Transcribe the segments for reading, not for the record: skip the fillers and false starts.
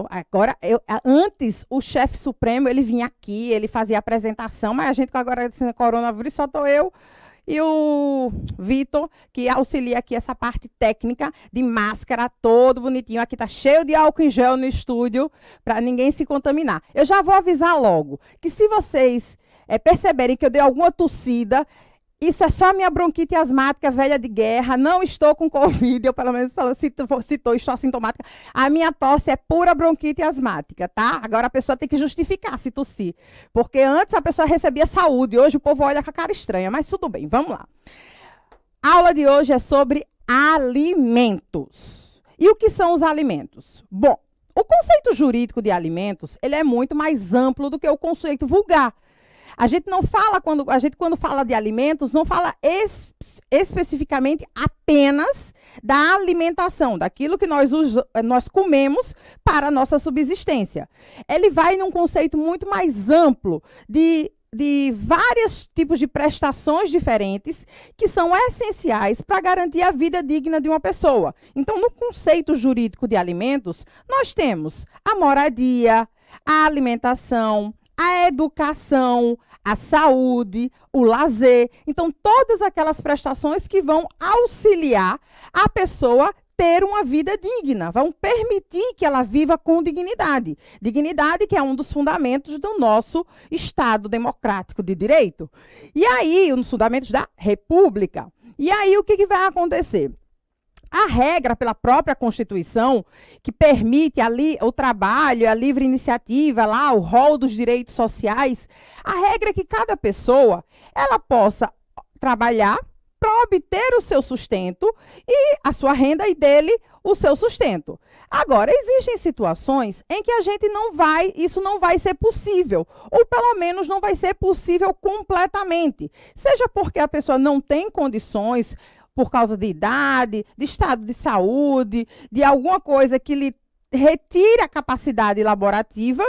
Agora, antes, o chefe supremo, ele vinha aqui, ele fazia a apresentação, mas a gente, agora, com coronavírus, só estou eu e o Vitor, que auxilia aqui essa parte técnica de máscara, todo bonitinho. Aqui está cheio de álcool em gel no estúdio, para ninguém se contaminar. Eu já vou avisar logo, que se vocês perceberem que eu dei alguma tossida, isso é só a minha bronquite asmática velha de guerra, não estou com Covid, eu pelo menos estou assintomática. A minha tosse é pura bronquite asmática, tá? Agora a pessoa tem que justificar se tossir, porque antes a pessoa recebia saúde, hoje o povo olha com a cara estranha, mas tudo bem, vamos lá. A aula de hoje é sobre alimentos. E o que são os alimentos? Bom, o conceito jurídico de alimentos, ele é muito mais amplo do que o conceito vulgar. A gente não fala, quando fala de alimentos, não fala especificamente apenas da alimentação, daquilo que nós comemos para a nossa subsistência. Ele vai num conceito muito mais amplo de vários tipos de prestações diferentes que são essenciais para garantir a vida digna de uma pessoa. Então, no conceito jurídico de alimentos, nós temos a moradia, a alimentação, a educação, a saúde, o lazer. Então, todas aquelas prestações que vão auxiliar a pessoa ter uma vida digna, vão permitir que ela viva com dignidade. Dignidade que é um dos fundamentos do nosso Estado democrático de direito. E aí, um dos fundamentos da República. E aí, o que vai acontecer? A regra pela própria Constituição, que permite ali o trabalho, a livre iniciativa, lá, o rol dos direitos sociais, a regra é que cada pessoa ela possa trabalhar para obter o seu sustento e a sua renda e dele o seu sustento. Agora, existem situações em que isso não vai ser possível, ou pelo menos não vai ser possível completamente. Seja porque a pessoa não tem condições, por causa de idade, de estado de saúde, de alguma coisa que lhe retire a capacidade laborativa,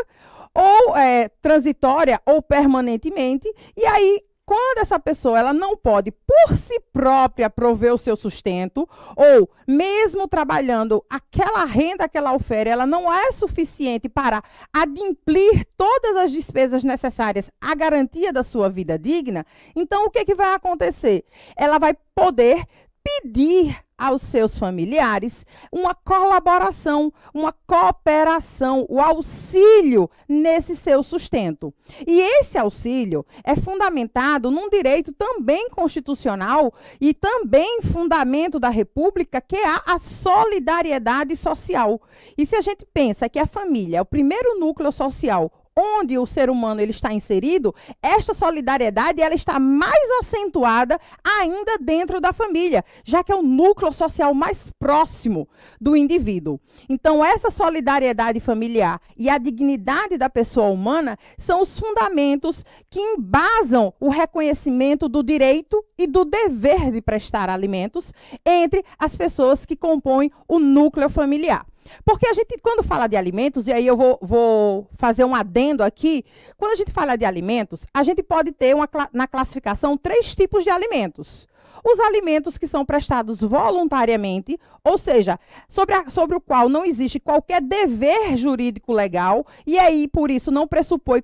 ou transitória ou permanentemente, e aí, quando essa pessoa ela não pode, por si própria, prover o seu sustento, ou mesmo trabalhando, aquela renda que ela ofere, ela não é suficiente para adimplir todas as despesas necessárias à garantia da sua vida digna, então o que vai acontecer? Ela vai poder pedir aos seus familiares uma colaboração, uma cooperação, o auxílio nesse seu sustento. E esse auxílio é fundamentado num direito também constitucional e também fundamento da República, que é a solidariedade social. E se a gente pensa que a família é o primeiro núcleo social onde o ser humano ele está inserido, esta solidariedade ela está mais acentuada ainda dentro da família, já que é o núcleo social mais próximo do indivíduo. Então, essa solidariedade familiar e a dignidade da pessoa humana são os fundamentos que embasam o reconhecimento do direito e do dever de prestar alimentos entre as pessoas que compõem o núcleo familiar. Porque a gente, quando fala de alimentos, e aí eu vou fazer um adendo aqui, quando a gente fala de alimentos, a gente pode ter na classificação 3 tipos de alimentos. Os alimentos que são prestados voluntariamente, ou seja, sobre o qual não existe qualquer dever jurídico legal, e aí, por isso, não pressupõe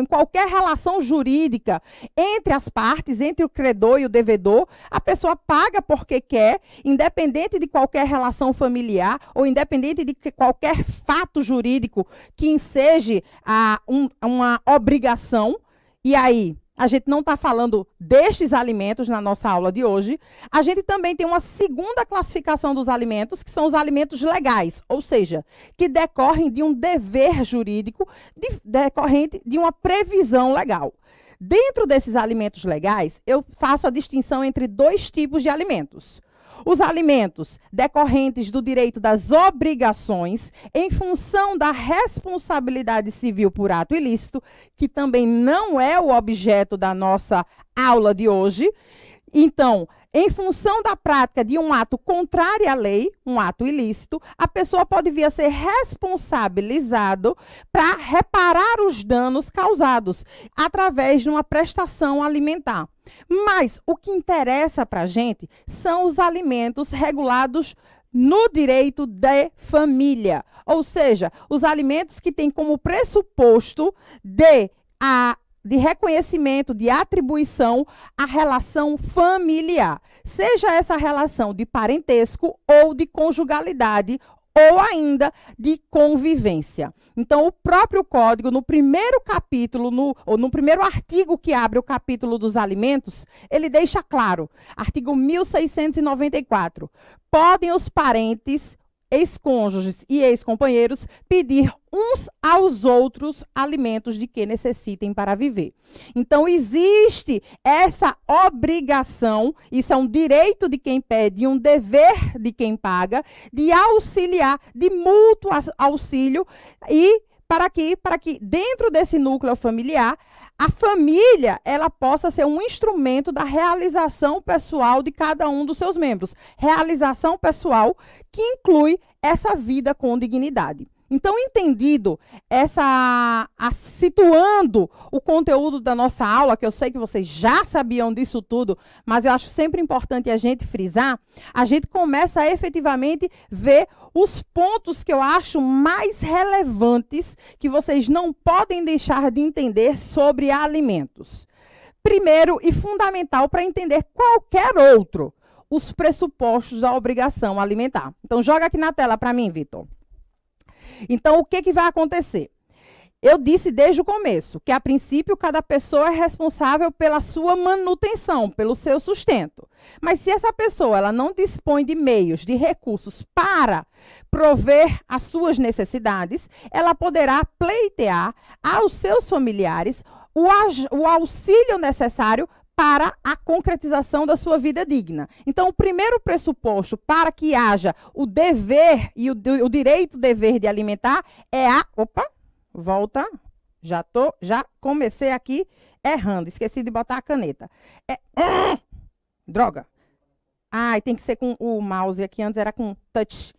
qualquer relação jurídica entre as partes, entre o credor e o devedor. A pessoa paga porque quer, independente de qualquer relação familiar, ou independente de qualquer fato jurídico que enseje uma obrigação, e aí a gente não está falando destes alimentos na nossa aula de hoje. A gente também tem uma segunda classificação dos alimentos, que são os alimentos legais, ou seja, que decorrem de um dever jurídico, decorrente de uma previsão legal. Dentro desses alimentos legais, eu faço a distinção entre 2 tipos de alimentos. Os alimentos decorrentes do direito das obrigações em função da responsabilidade civil por ato ilícito, que também não é o objeto da nossa aula de hoje. Então, em função da prática de um ato contrário à lei, um ato ilícito, a pessoa pode vir a ser responsabilizado para reparar os danos causados através de uma prestação alimentar. Mas o que interessa para a gente são os alimentos regulados no direito de família, Ou seja, os alimentos que têm como pressuposto de reconhecimento, de atribuição, a relação familiar. Seja essa relação de parentesco ou de conjugalidade, ou ainda de convivência. Então, o próprio código, no primeiro capítulo, no primeiro artigo que abre o capítulo dos alimentos, ele deixa claro, artigo 1694, podem os parentes, ex-cônjuges e ex-companheiros pedir uns aos outros alimentos de que necessitem para viver. Então, existe essa obrigação, isso é um direito de quem pede e um dever de quem paga, de auxiliar, de mútuo auxílio, e para que dentro desse núcleo familiar, a família, ela possa ser um instrumento da realização pessoal de cada um dos seus membros. Realização pessoal que inclui essa vida com dignidade. Então, entendido situando o conteúdo da nossa aula, que eu sei que vocês já sabiam disso tudo, mas eu acho sempre importante a gente frisar, a gente começa a efetivamente ver os pontos que eu acho mais relevantes que vocês não podem deixar de entender sobre alimentos. Primeiro e fundamental para entender qualquer outro, os pressupostos da obrigação alimentar. Então, joga aqui na tela para mim, Vitor. Então, o que vai acontecer? Eu disse desde o começo que, a princípio, cada pessoa é responsável pela sua manutenção, pelo seu sustento. Mas se essa pessoa ela não dispõe de meios, de recursos para prover as suas necessidades, ela poderá pleitear aos seus familiares o auxílio necessário para a concretização da sua vida digna. Então, o primeiro pressuposto para que haja o dever e o direito-dever de alimentar é volta. Já comecei aqui errando. Esqueci de botar a caneta. Droga. Tem que ser com o mouse aqui. Antes era com touch.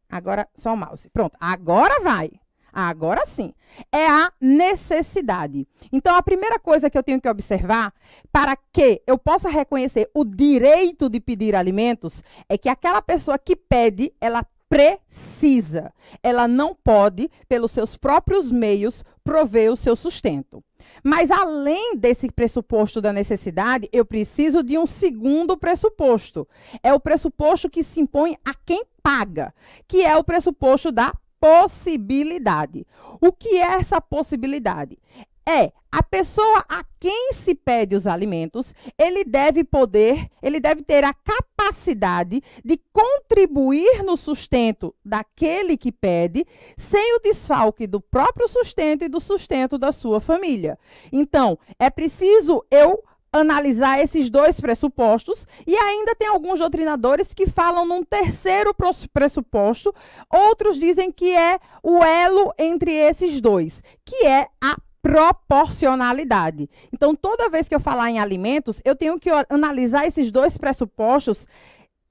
Agora só o mouse. Pronto. Agora vai. Agora sim, é a necessidade. Então, a primeira coisa que eu tenho que observar para que eu possa reconhecer o direito de pedir alimentos é que aquela pessoa que pede, ela precisa. Ela não pode, pelos seus próprios meios, prover o seu sustento. Mas, além desse pressuposto da necessidade, eu preciso de um segundo pressuposto. É o pressuposto que se impõe a quem paga, que é o pressuposto da possibilidade. O que é essa possibilidade? É a pessoa a quem se pede os alimentos, ele deve ter a capacidade de contribuir no sustento daquele que pede, sem o desfalque do próprio sustento e do sustento da sua família. Então, é preciso eu analisar esses dois pressupostos, e ainda tem alguns doutrinadores que falam num terceiro pressuposto, outros dizem que é o elo entre esses dois, que é a proporcionalidade. Então, toda vez que eu falar em alimentos, eu tenho que analisar esses dois pressupostos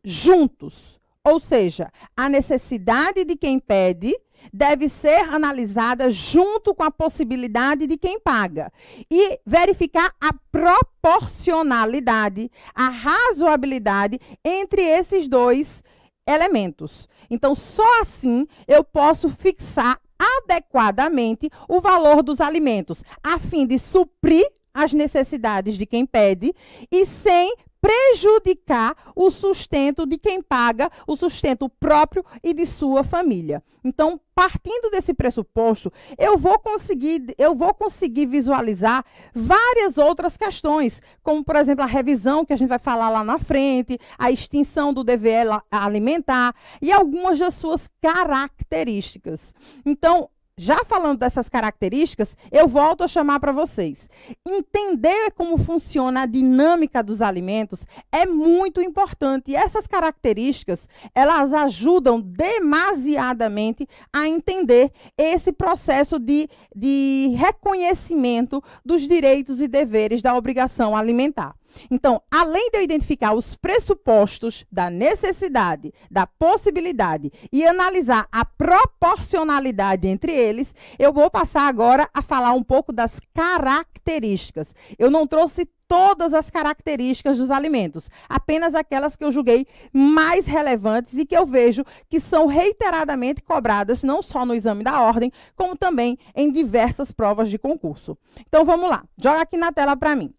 juntos, ou seja, a necessidade de quem pede deve ser analisada junto com a possibilidade de quem paga. E verificar a proporcionalidade, a razoabilidade entre esses dois elementos. Então, só assim eu posso fixar adequadamente o valor dos alimentos, a fim de suprir as necessidades de quem pede e sem prejudicar o sustento de quem paga, o sustento próprio e de sua família. Então, partindo desse pressuposto, eu vou conseguir visualizar várias outras questões, como, por exemplo, a revisão, que a gente vai falar lá na frente, a extinção do dever alimentar e algumas das suas características. Então, já falando dessas características, eu volto a chamar para vocês. Entender como funciona a dinâmica dos alimentos é muito importante. E essas características, elas ajudam demasiadamente a entender esse processo de reconhecimento dos direitos e deveres da obrigação alimentar. Então, além de eu identificar os pressupostos da necessidade, da possibilidade e analisar a proporcionalidade entre eles, eu vou passar agora a falar um pouco das características. Eu não trouxe todas as características dos alimentos, apenas aquelas que eu julguei mais relevantes e que eu vejo que são reiteradamente cobradas, não só no exame da ordem, como também em diversas provas de concurso. Então, vamos lá. Joga aqui na tela para mim.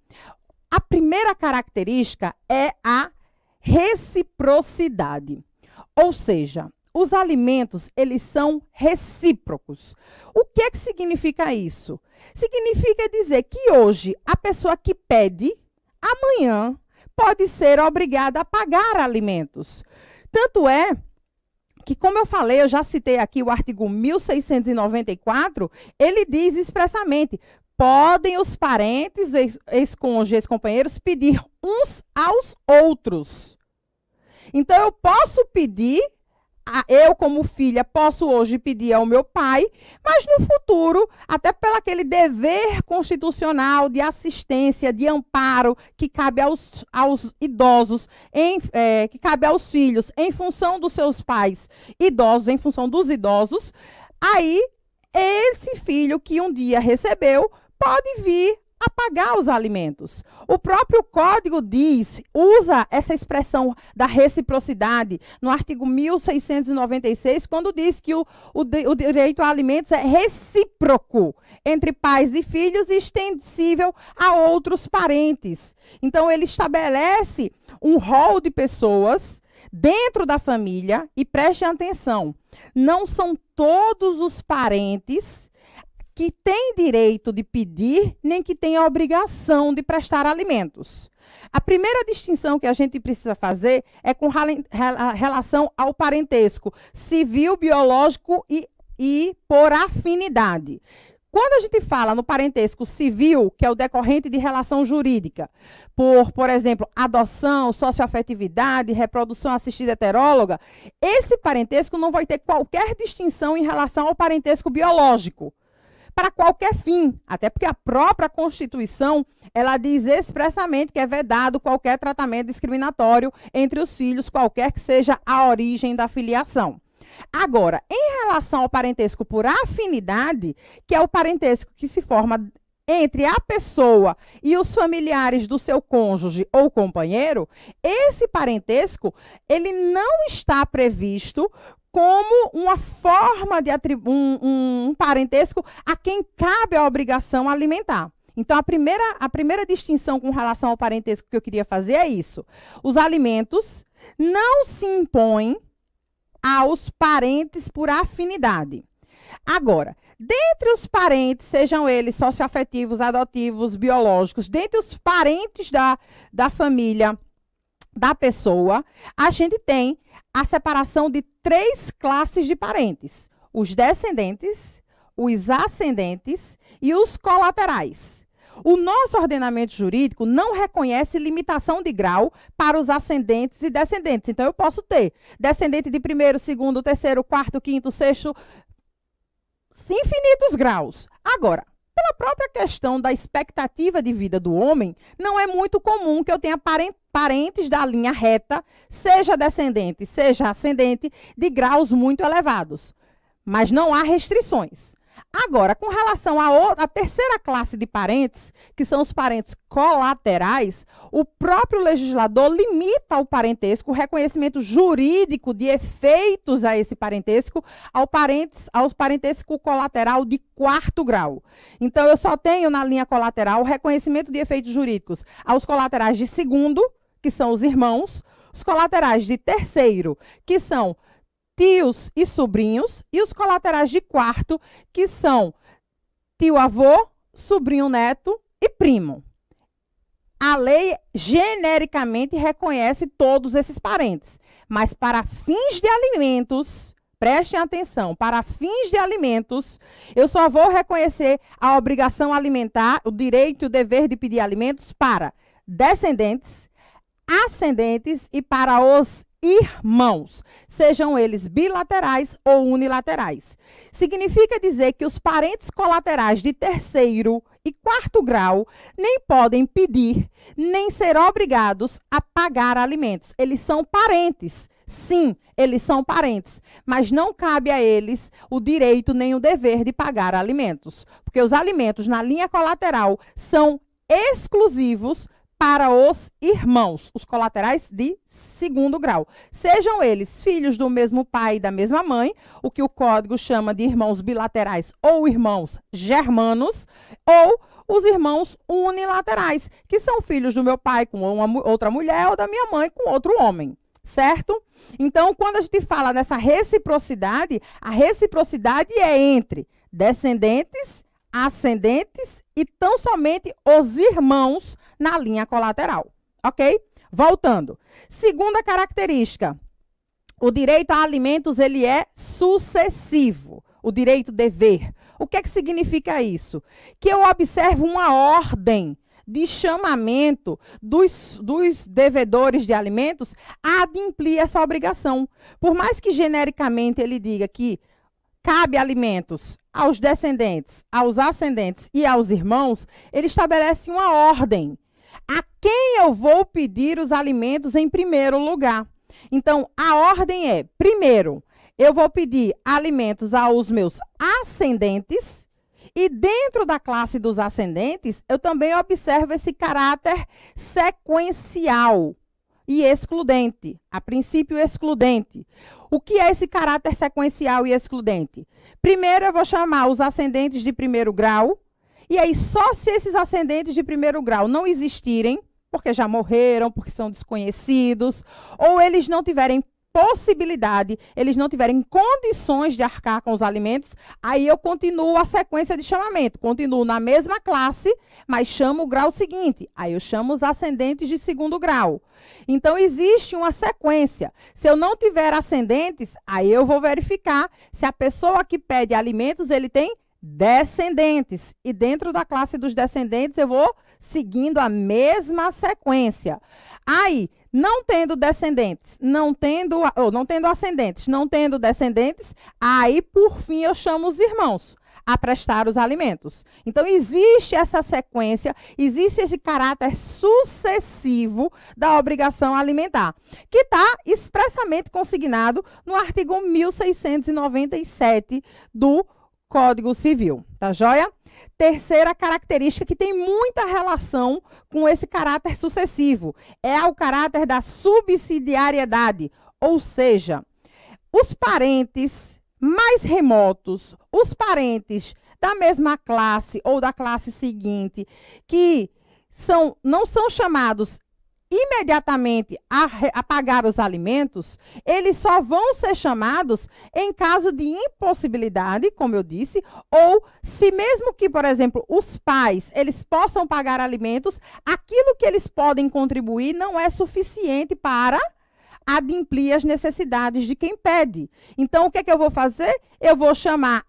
A primeira característica é a reciprocidade. Ou seja, os alimentos, eles são recíprocos. O que que significa isso? Significa dizer que hoje a pessoa que pede, amanhã pode ser obrigada a pagar alimentos. Tanto é que, como eu falei, eu já citei aqui o artigo 1694, ele diz expressamente: podem os parentes, ex-cônjuges, ex-companheiros, pedir uns aos outros. Então, eu posso pedir, eu como filha posso hoje pedir ao meu pai, mas no futuro, até pelo aquele dever constitucional de assistência, de amparo, que cabe aos idosos, que cabe aos filhos, em função dos seus pais idosos, em função dos idosos, aí esse filho que um dia recebeu pode vir a pagar os alimentos. O próprio Código usa essa expressão da reciprocidade no artigo 1696, quando diz que o direito a alimentos é recíproco entre pais e filhos e extensível a outros parentes. Então, ele estabelece um rol de pessoas dentro da família, e prestem atenção, não são todos os parentes que tem direito de pedir, nem que tem a obrigação de prestar alimentos. A primeira distinção que a gente precisa fazer é com relação ao parentesco civil, biológico e por afinidade. Quando a gente fala no parentesco civil, que é o decorrente de relação jurídica, por exemplo, adoção, socioafetividade, reprodução assistida heteróloga, esse parentesco não vai ter qualquer distinção em relação ao parentesco biológico, para qualquer fim, até porque a própria Constituição, ela diz expressamente que é vedado qualquer tratamento discriminatório entre os filhos, qualquer que seja a origem da filiação. Agora, em relação ao parentesco por afinidade, que é o parentesco que se forma entre a pessoa e os familiares do seu cônjuge ou companheiro, esse parentesco, ele não está previsto como uma forma de um parentesco a quem cabe a obrigação alimentar. Então, a primeira distinção com relação ao parentesco que eu queria fazer é isso. Os alimentos não se impõem aos parentes por afinidade. Agora, dentre os parentes, sejam eles socioafetivos, adotivos, biológicos, dentre os parentes da família da pessoa, a gente tem a separação de 3 classes de parentes: os descendentes, os ascendentes e os colaterais. O nosso ordenamento jurídico não reconhece limitação de grau para os ascendentes e descendentes. Então, eu posso ter descendente de primeiro, segundo, terceiro, quarto, quinto, sexto, infinitos graus. Agora, pela própria questão da expectativa de vida do homem, não é muito comum que eu tenha parentes da linha reta, seja descendente, seja ascendente, de graus muito elevados. Mas não há restrições. Agora, com relação à terceira classe de parentes, que são os parentes colaterais, o próprio legislador limita o parentesco, o reconhecimento jurídico de efeitos a esse parentesco, aos parentesco colateral de 4º grau. Então, eu só tenho na linha colateral o reconhecimento de efeitos jurídicos aos colaterais de 2º, que são os irmãos, os colaterais de 3º, que são tios e sobrinhos, e os colaterais de 4º, que são tio-avô, sobrinho-neto e primo. A lei genericamente reconhece todos esses parentes, mas para fins de alimentos, prestem atenção, para fins de alimentos, eu só vou reconhecer a obrigação alimentar, o direito e o dever de pedir alimentos para descendentes, ascendentes e para os irmãos, sejam eles bilaterais ou unilaterais. Significa dizer que os parentes colaterais de terceiro e quarto grau nem podem pedir, nem ser obrigados a pagar alimentos. Eles são parentes. Sim, eles são parentes, mas não cabe a eles o direito nem o dever de pagar alimentos, porque os alimentos na linha colateral são exclusivos para os irmãos, os colaterais de segundo grau. Sejam eles filhos do mesmo pai e da mesma mãe, o que o código chama de irmãos bilaterais ou irmãos germanos, ou os irmãos unilaterais, que são filhos do meu pai com outra mulher ou da minha mãe com outro homem. Certo? Então, quando a gente fala nessa reciprocidade, a reciprocidade é entre descendentes, ascendentes e tão somente os irmãos na linha colateral. Ok? Voltando. Segunda característica, o direito a alimentos, ele é sucessivo. O direito dever. O que é que significa isso? Que eu observo uma ordem de chamamento dos devedores de alimentos a adimplir essa obrigação. Por mais que genericamente ele diga que cabe alimentos aos descendentes, aos ascendentes e aos irmãos, ele estabelece uma ordem. A quem eu vou pedir os alimentos em primeiro lugar? Então, a ordem é, primeiro, eu vou pedir alimentos aos meus ascendentes. E dentro da classe dos ascendentes, eu também observo esse caráter sequencial e excludente, a princípio excludente. O que é esse caráter sequencial e excludente? Primeiro, eu vou chamar os ascendentes de primeiro grau, e aí só se esses ascendentes de primeiro grau não existirem, porque já morreram, porque são desconhecidos, ou eles não tiverem possibilidade, eles não tiverem condições de arcar com os alimentos, aí eu continuo a sequência de chamamento. Continuo na mesma classe, mas chamo o grau seguinte. Aí eu chamo os ascendentes de segundo grau. Então, existe uma sequência. Se eu não tiver ascendentes, aí eu vou verificar se a pessoa que pede alimentos, ele tem descendentes. E dentro da classe dos descendentes, eu vou seguindo a mesma sequência. Aí, não tendo descendentes, não tendo ascendentes, não tendo descendentes, aí, por fim, eu chamo os irmãos a prestar os alimentos. Então, existe essa sequência, existe esse caráter sucessivo da obrigação alimentar, que está expressamente consignado no artigo 1697 do Código Civil. Tá joia? Terceira característica que tem muita relação com esse caráter sucessivo é o caráter da subsidiariedade, ou seja, os parentes mais remotos, os parentes da mesma classe ou da classe seguinte, que não são chamados imediatamente a pagar os alimentos, eles só vão ser chamados em caso de impossibilidade, como eu disse, ou se mesmo que, por exemplo, os pais, eles possam pagar alimentos, aquilo que eles podem contribuir não é suficiente para adimplir as necessidades de quem pede. Então, o que é que eu vou fazer? Eu vou chamar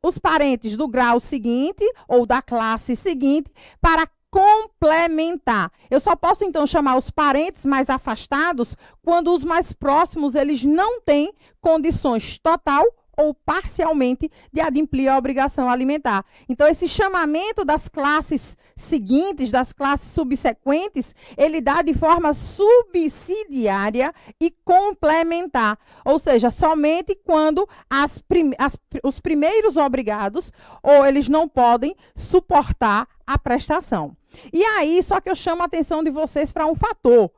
os parentes do grau seguinte ou da classe seguinte para complementar. Eu só posso, então, chamar os parentes mais afastados quando os mais próximos, eles não têm condições total ou parcialmente de adimplir a obrigação alimentar. Então, esse chamamento das classes seguintes, das classes subsequentes, ele dá de forma subsidiária e complementar. Ou seja, somente quando os primeiros obrigados, ou eles não podem suportar a prestação. E aí, só que eu chamo a atenção de vocês para um fator.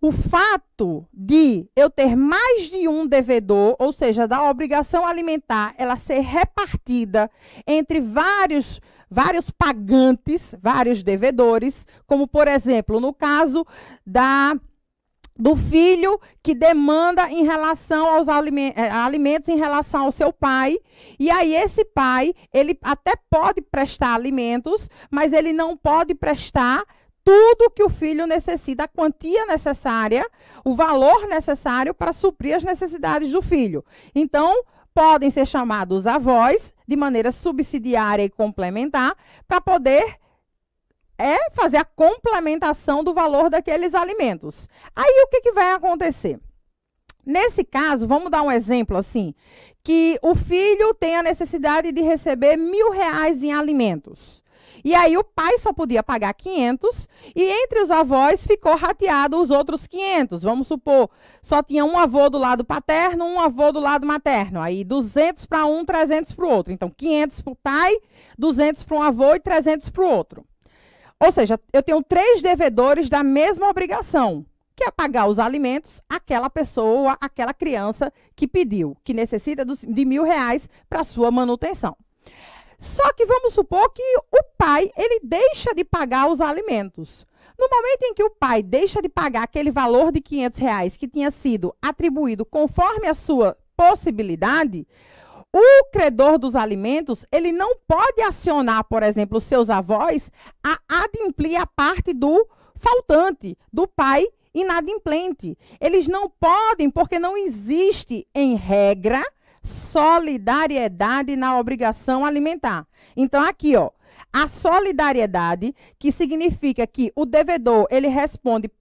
O fato de eu ter mais de um devedor, ou seja, da obrigação alimentar, ela ser repartida entre vários pagantes, vários devedores, como, por exemplo, no caso do filho que demanda em relação aos alimentos em relação ao seu pai. E aí esse pai, ele até pode prestar alimentos, mas ele não pode prestar tudo que o filho necessita, a quantia necessária, o valor necessário para suprir as necessidades do filho. Então, podem ser chamados avós de maneira subsidiária e complementar para poder é fazer a complementação do valor daqueles alimentos. Aí, o que vai acontecer? Nesse caso, vamos dar um exemplo assim, que o filho tem a necessidade de receber R$ 1.000 em alimentos. E aí o pai só podia pagar 500 e entre os avós ficou rateado os outros 500. Vamos supor, só tinha um avô do lado paterno, um avô do lado materno. Aí 200 para um, 300 para o outro. Então 500 para o pai, 200 para um avô e 300 para o outro. Ou seja, eu tenho 3 devedores da mesma obrigação, que é pagar os alimentos àquela pessoa, àquela criança que pediu, que necessita de R$ 1.000 para sua manutenção. Só que vamos supor que o pai, ele deixa de pagar os alimentos. No momento em que o pai deixa de pagar aquele valor de R$ 500 que tinha sido atribuído conforme a sua possibilidade, o credor dos alimentos, ele não pode acionar, por exemplo, os seus avós a adimplir a parte do faltante, do pai inadimplente. Eles não podem, porque não existe, em regra, solidariedade na obrigação alimentar. Então, aqui, ó, a solidariedade, que significa que o devedor, ele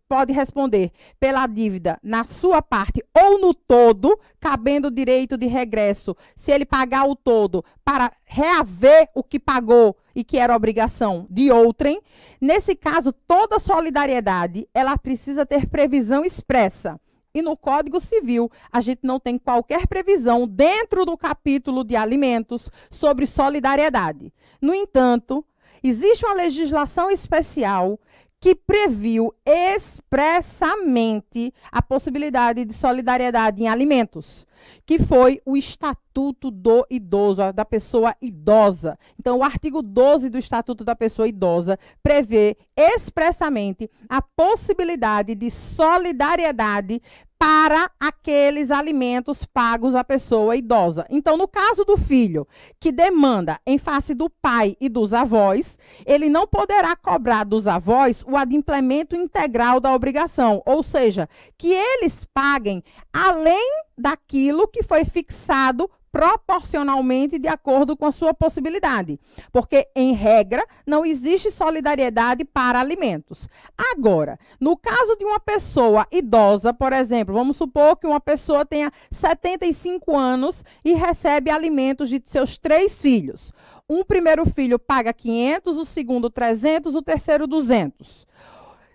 pode responder pela dívida na sua parte ou no todo, cabendo o direito de regresso, se ele pagar o todo, para reaver o que pagou e que era obrigação de outrem. Nesse caso, toda solidariedade, ela precisa ter previsão expressa. E no Código Civil, a gente não tem qualquer previsão dentro do capítulo de alimentos sobre solidariedade. No entanto, existe uma legislação especial que previu expressamente a possibilidade de solidariedade em alimentos, que foi o Estatuto do Idoso, da pessoa idosa. Então, o artigo 12 do Estatuto da Pessoa Idosa prevê expressamente a possibilidade de solidariedade para aqueles alimentos pagos à pessoa idosa. Então, no caso do filho que demanda em face do pai e dos avós, ele não poderá cobrar dos avós o adimplemento integral da obrigação, ou seja, que eles paguem além daquilo que foi fixado proporcionalmente de acordo com a sua possibilidade. Porque, em regra, não existe solidariedade para alimentos. Agora, no caso de uma pessoa idosa, por exemplo, vamos supor que uma pessoa tenha 75 anos e recebe alimentos de seus 3 filhos. Um primeiro filho paga 500, o segundo 300, o terceiro 200.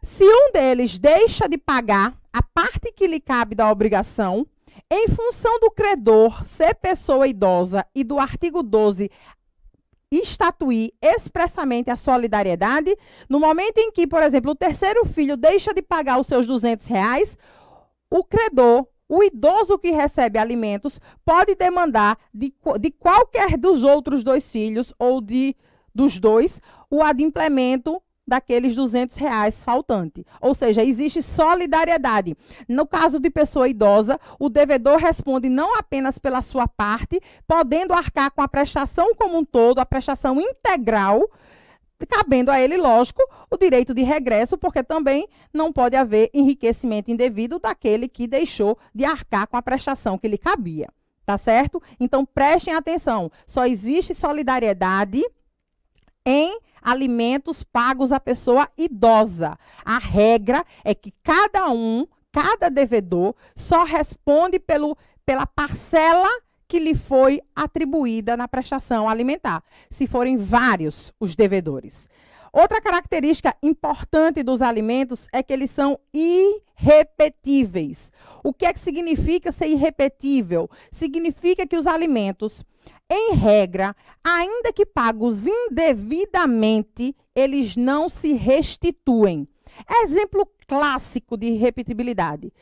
Se um deles deixa de pagar a parte que lhe cabe da obrigação, em função do credor ser pessoa idosa e do artigo 12 estatuir expressamente a solidariedade, no momento em que, por exemplo, o terceiro filho deixa de pagar os seus R$ 200, o credor, o idoso que recebe alimentos, pode demandar de qualquer dos outros 2 filhos ou dos 2 o adimplemento daqueles R$ 200 faltante. Ou seja, existe solidariedade. No caso de pessoa idosa, o devedor responde não apenas pela sua parte, podendo arcar com a prestação como um todo, a prestação integral, cabendo a ele, lógico, o direito de regresso, porque também não pode haver enriquecimento indevido daquele que deixou de arcar com a prestação que lhe cabia. Tá certo? Então, prestem atenção. Só existe solidariedade em alimentos pagos à pessoa idosa. A regra é que cada devedor, só responde pela parcela que lhe foi atribuída na prestação alimentar, se forem vários os devedores. Outra característica importante dos alimentos é que eles são irrepetíveis. O que é que significa ser irrepetível? Significa que os alimentos, em regra, ainda que pagos indevidamente, eles não se restituem. Exemplo clássico de irrepetibilidade.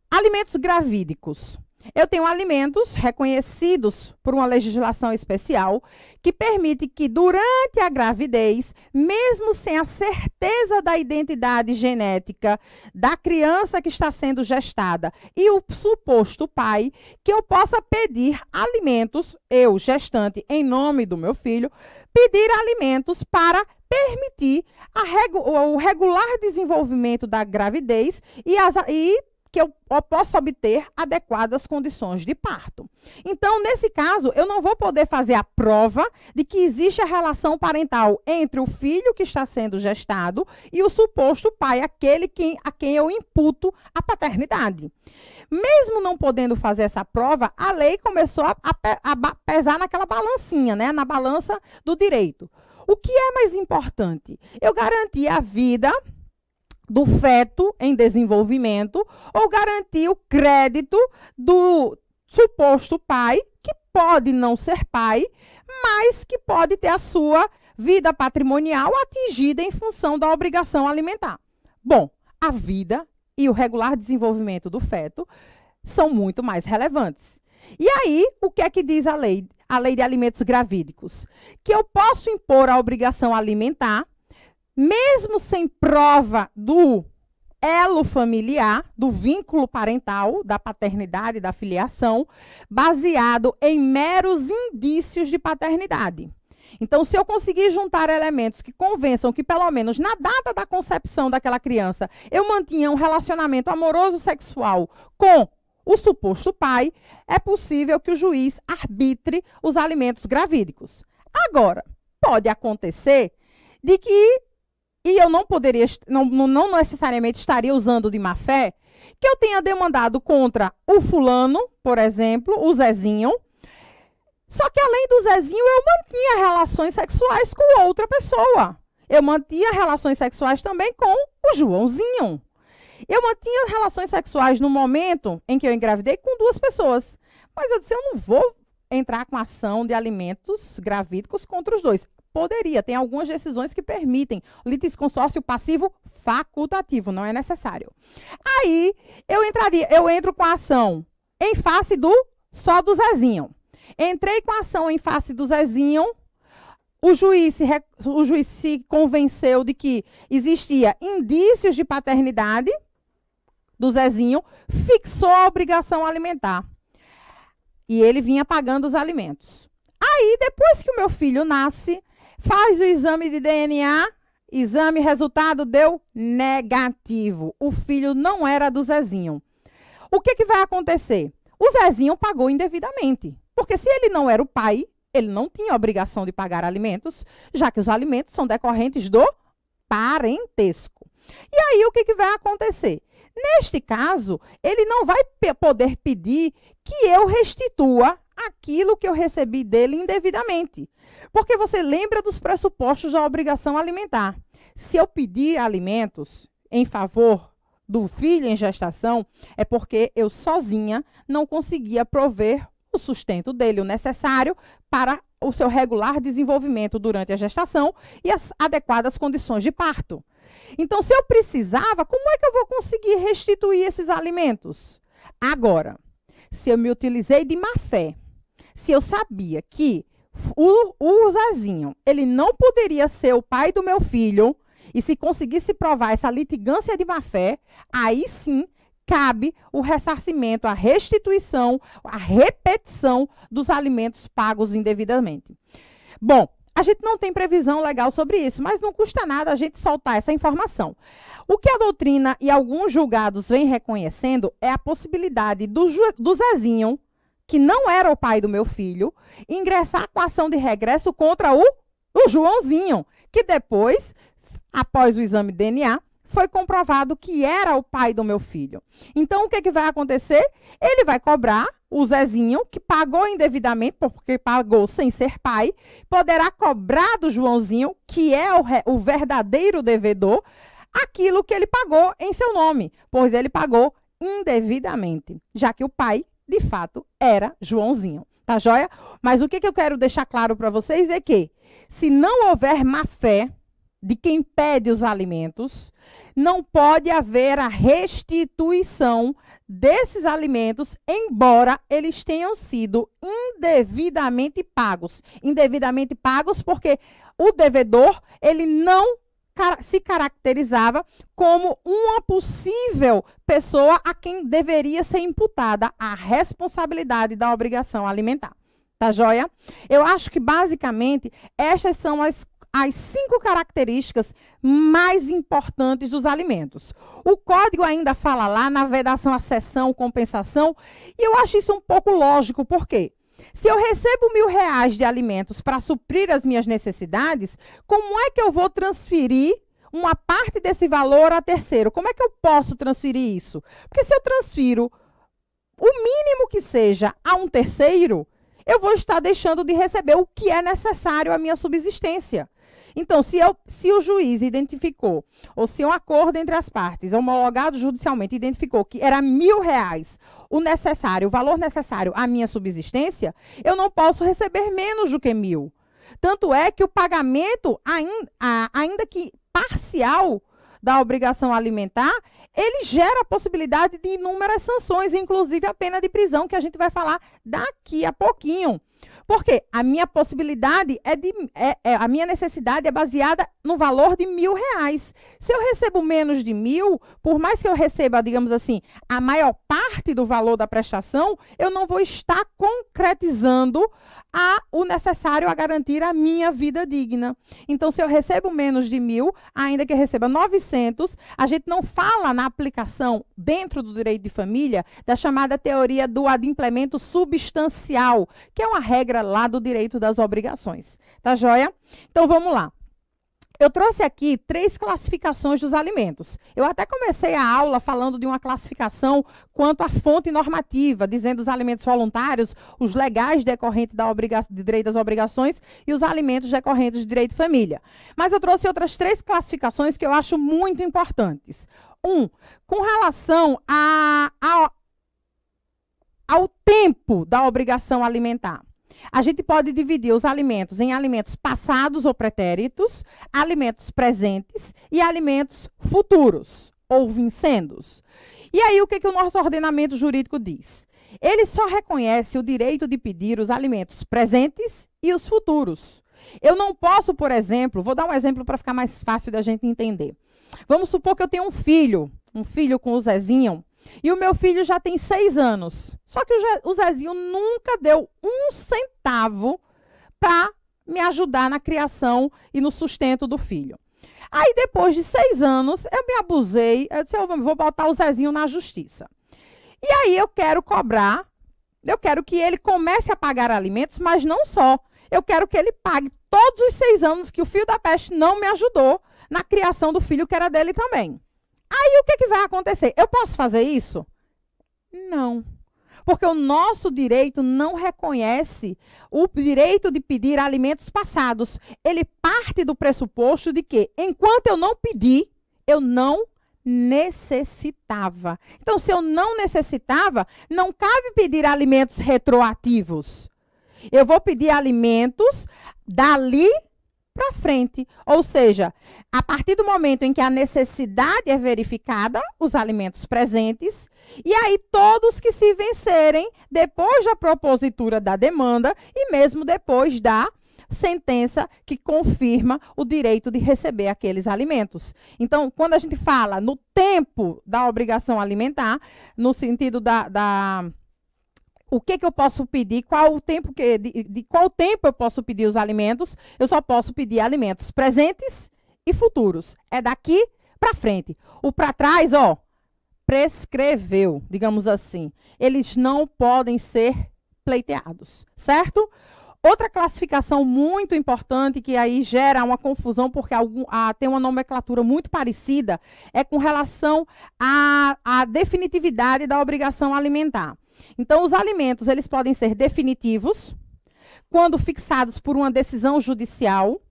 Alimentos gravídicos. Eu tenho alimentos reconhecidos por uma legislação especial que permite que, durante a gravidez, mesmo sem a certeza da identidade genética da criança que está sendo gestada e o suposto pai, que eu possa pedir alimentos, eu, gestante, em nome do meu filho, pedir alimentos para permitir o regular desenvolvimento da gravidez e que eu possa obter adequadas condições de parto. Então, nesse caso, eu não vou poder fazer a prova de que existe a relação parental entre o filho que está sendo gestado e o suposto pai, aquele a quem eu imputo a paternidade. Mesmo não podendo fazer essa prova, a lei começou a pesar naquela balancinha, né? Na balança do direito. O que é mais importante? Eu garantir a vida do feto em desenvolvimento ou garantir o crédito do suposto pai, que pode não ser pai, mas que pode ter a sua vida patrimonial atingida em função da obrigação alimentar. Bom, a vida e o regular desenvolvimento do feto são muito mais relevantes. E aí, o que é que diz a lei? A lei de alimentos gravídicos? Que eu posso impor a obrigação alimentar mesmo sem prova do elo familiar, do vínculo parental, da paternidade, da filiação, baseado em meros indícios de paternidade. Então, se eu conseguir juntar elementos que convençam que, pelo menos na data da concepção daquela criança, eu mantinha um relacionamento amoroso sexual com o suposto pai, é possível que o juiz arbitre os alimentos gravídicos. Agora, pode acontecer de que e eu não poderia, não necessariamente estaria usando de má fé, que eu tenha demandado contra o fulano, por exemplo, o Zezinho, só que além do Zezinho, eu mantinha relações sexuais com outra pessoa. Eu mantinha relações sexuais também com o Joãozinho. Eu mantinha relações sexuais no momento em que eu engravidei com 2 pessoas. Mas eu disse, eu não vou entrar com ação de alimentos gravídicos contra os 2. Poderia, tem algumas decisões que permitem litisconsórcio passivo facultativo, não é necessário. Aí, eu entro com a ação em face só do Zezinho. Entrei com a ação em face do Zezinho, o juiz se convenceu de que existia indícios de paternidade do Zezinho, fixou a obrigação alimentar. E ele vinha pagando os alimentos. Aí, depois que o meu filho nasce, faz o exame de DNA, resultado deu negativo. O filho não era do Zezinho. O que vai acontecer? O Zezinho pagou indevidamente. Porque se ele não era o pai, ele não tinha obrigação de pagar alimentos, já que os alimentos são decorrentes do parentesco. E aí, o que vai acontecer? Neste caso, ele não vai poder pedir que eu restitua aquilo que eu recebi dele indevidamente. Porque você lembra dos pressupostos da obrigação alimentar. Se eu pedir alimentos em favor do filho em gestação, é porque eu sozinha não conseguia prover o sustento dele, o necessário para o seu regular desenvolvimento durante a gestação e as adequadas condições de parto. Então, se eu precisava, como é que eu vou conseguir restituir esses alimentos? Agora, se eu me utilizei de má fé, se eu sabia que o Zezinho, ele não poderia ser o pai do meu filho, e se conseguisse provar essa litigância de má fé, aí sim cabe o ressarcimento, a restituição, a repetição dos alimentos pagos indevidamente. Bom, a gente não tem previsão legal sobre isso, mas não custa nada a gente soltar essa informação. O que a doutrina e alguns julgados vêm reconhecendo é a possibilidade do Zezinho, que não era o pai do meu filho, ingressar com ação de regresso contra o Joãozinho, que depois, após o exame de DNA, foi comprovado que era o pai do meu filho. Então, o que vai acontecer? Ele vai cobrar o Zezinho, que pagou indevidamente, porque pagou sem ser pai, poderá cobrar do Joãozinho, que é o verdadeiro devedor, aquilo que ele pagou em seu nome, pois ele pagou indevidamente, já que o pai, de fato, era Joãozinho. Tá joia? Mas o que eu quero deixar claro para vocês é que, se não houver má fé de quem pede os alimentos, não pode haver a restituição desses alimentos, embora eles tenham sido indevidamente pagos. Indevidamente pagos porque o devedor, ele não se caracterizava como uma possível pessoa a quem deveria ser imputada a responsabilidade da obrigação alimentar. Tá joia? Eu acho que, basicamente, estas são as 5 características mais importantes dos alimentos. O código ainda fala lá na vedação, acessão, compensação, e eu acho isso um pouco lógico, por quê? Se eu recebo R$1.000 de alimentos para suprir as minhas necessidades, como é que eu vou transferir uma parte desse valor a terceiro? Como é que eu posso transferir isso? Porque se eu transfiro o mínimo que seja a um terceiro, eu vou estar deixando de receber o que é necessário à minha subsistência. Então, se o juiz identificou, ou se um acordo entre as partes, homologado judicialmente, identificou que era R$1.000 o valor necessário à minha subsistência, eu não posso receber menos do que 1.000. Tanto é que o pagamento, ainda que parcial, da obrigação alimentar, ele gera a possibilidade de inúmeras sanções, inclusive a pena de prisão, que a gente vai falar daqui a pouquinho. Porque a minha possibilidade a minha necessidade é baseada no valor de R$1.000. Se eu recebo menos de 1.000, por mais que eu receba, digamos assim, a maior parte do valor da prestação, eu não vou estar concretizando o necessário a garantir a minha vida digna. Então, se eu recebo menos de 1.000, ainda que eu receba 900, a gente não fala na aplicação dentro do direito de família da chamada teoria do adimplemento substancial, que é uma regra lá do direito das obrigações. Tá joia? Então, vamos lá. Eu trouxe aqui 3 classificações dos alimentos. Eu até comecei a aula falando de uma classificação quanto à fonte normativa, dizendo os alimentos voluntários, os legais decorrentes de direito das obrigações e os alimentos decorrentes de direito de família. Mas eu trouxe outras 3 classificações que eu acho muito importantes. Com relação ao tempo da obrigação alimentar. A gente pode dividir os alimentos em alimentos passados ou pretéritos, alimentos presentes e alimentos futuros ou vincendos. E aí, o que o nosso ordenamento jurídico diz? Ele só reconhece o direito de pedir os alimentos presentes e os futuros. Eu não posso, por exemplo, vou dar um exemplo para ficar mais fácil da gente entender. Vamos supor que eu tenho um filho com o Zezinho, e o meu filho já tem 6 anos. Só que o Zezinho nunca deu um centavo para me ajudar na criação e no sustento do filho. Aí, depois de 6 anos, eu me abusei. Eu disse, eu vou botar o Zezinho na justiça. E aí, eu quero que ele comece a pagar alimentos, mas não só. Eu quero que ele pague todos os 6 anos que o filho da peste não me ajudou na criação do filho, que era dele também. Aí, o que vai acontecer? Eu posso fazer isso? Não. Porque o nosso direito não reconhece o direito de pedir alimentos passados. Ele parte do pressuposto de que, enquanto eu não pedi, eu não necessitava. Então, se eu não necessitava, não cabe pedir alimentos retroativos. Eu vou pedir alimentos dali para frente. Ou seja, a partir do momento em que a necessidade é verificada, os alimentos presentes, e aí todos que se vencerem depois da propositura da demanda e mesmo depois da sentença que confirma o direito de receber aqueles alimentos. Então, quando a gente fala no tempo da obrigação alimentar, no sentido o que eu posso pedir, qual tempo eu posso pedir os alimentos, eu só posso pedir alimentos presentes e futuros. É daqui para frente. O para trás, prescreveu, digamos assim. Eles não podem ser pleiteados, certo? Outra classificação muito importante, que aí gera uma confusão, porque tem uma nomenclatura muito parecida, é com relação à definitividade da obrigação alimentar. Então, os alimentos, eles podem ser definitivos, quando fixados por uma decisão judicial,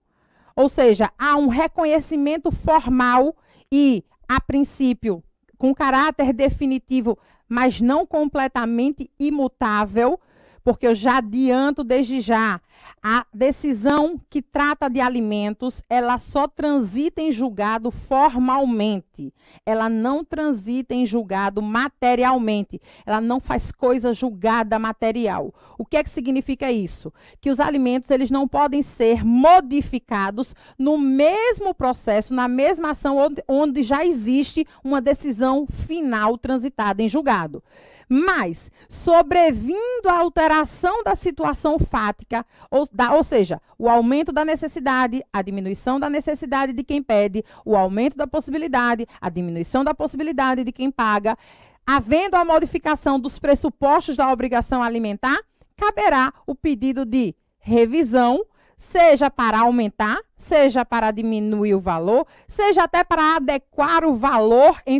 ou seja, há um reconhecimento formal e, a princípio, com caráter definitivo, mas não completamente imutável, porque eu já adianto desde já, a decisão que trata de alimentos, ela só transita em julgado formalmente. Ela não transita em julgado materialmente. Ela não faz coisa julgada material. O que é que significa isso? Que os alimentos, eles não podem ser modificados no mesmo processo, na mesma ação onde já existe uma decisão final transitada em julgado. Mas, sobrevindo a alteração da situação fática, ou seja, o aumento da necessidade, a diminuição da necessidade de quem pede, o aumento da possibilidade, a diminuição da possibilidade de quem paga, havendo a modificação dos pressupostos da obrigação alimentar, caberá o pedido de revisão, seja para aumentar, seja para diminuir o valor, seja até para adequar o valor em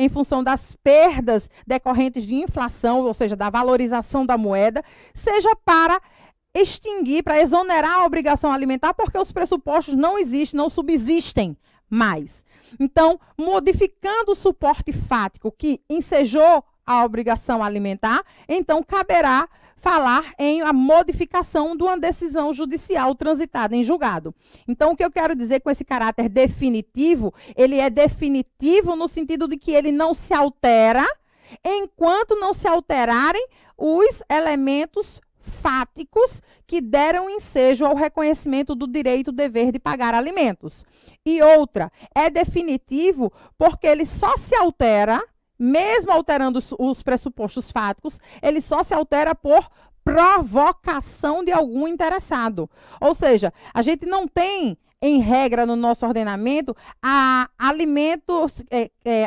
função das perdas decorrentes de inflação, ou seja, da valorização da moeda, seja para extinguir, para exonerar a obrigação alimentar, porque os pressupostos não existem, não subsistem mais. Então, modificando o suporte fático que ensejou a obrigação alimentar, então caberá falar em a modificação de uma decisão judicial transitada em julgado. Então, o que eu quero dizer com esse caráter definitivo, ele é definitivo no sentido de que ele não se altera enquanto não se alterarem os elementos fáticos que deram ensejo ao reconhecimento do direito e dever de pagar alimentos. E outra, é definitivo porque ele só se altera, mesmo alterando os pressupostos fáticos, ele só se altera por provocação de algum interessado. Ou seja, a gente não tem, em regra, no nosso ordenamento,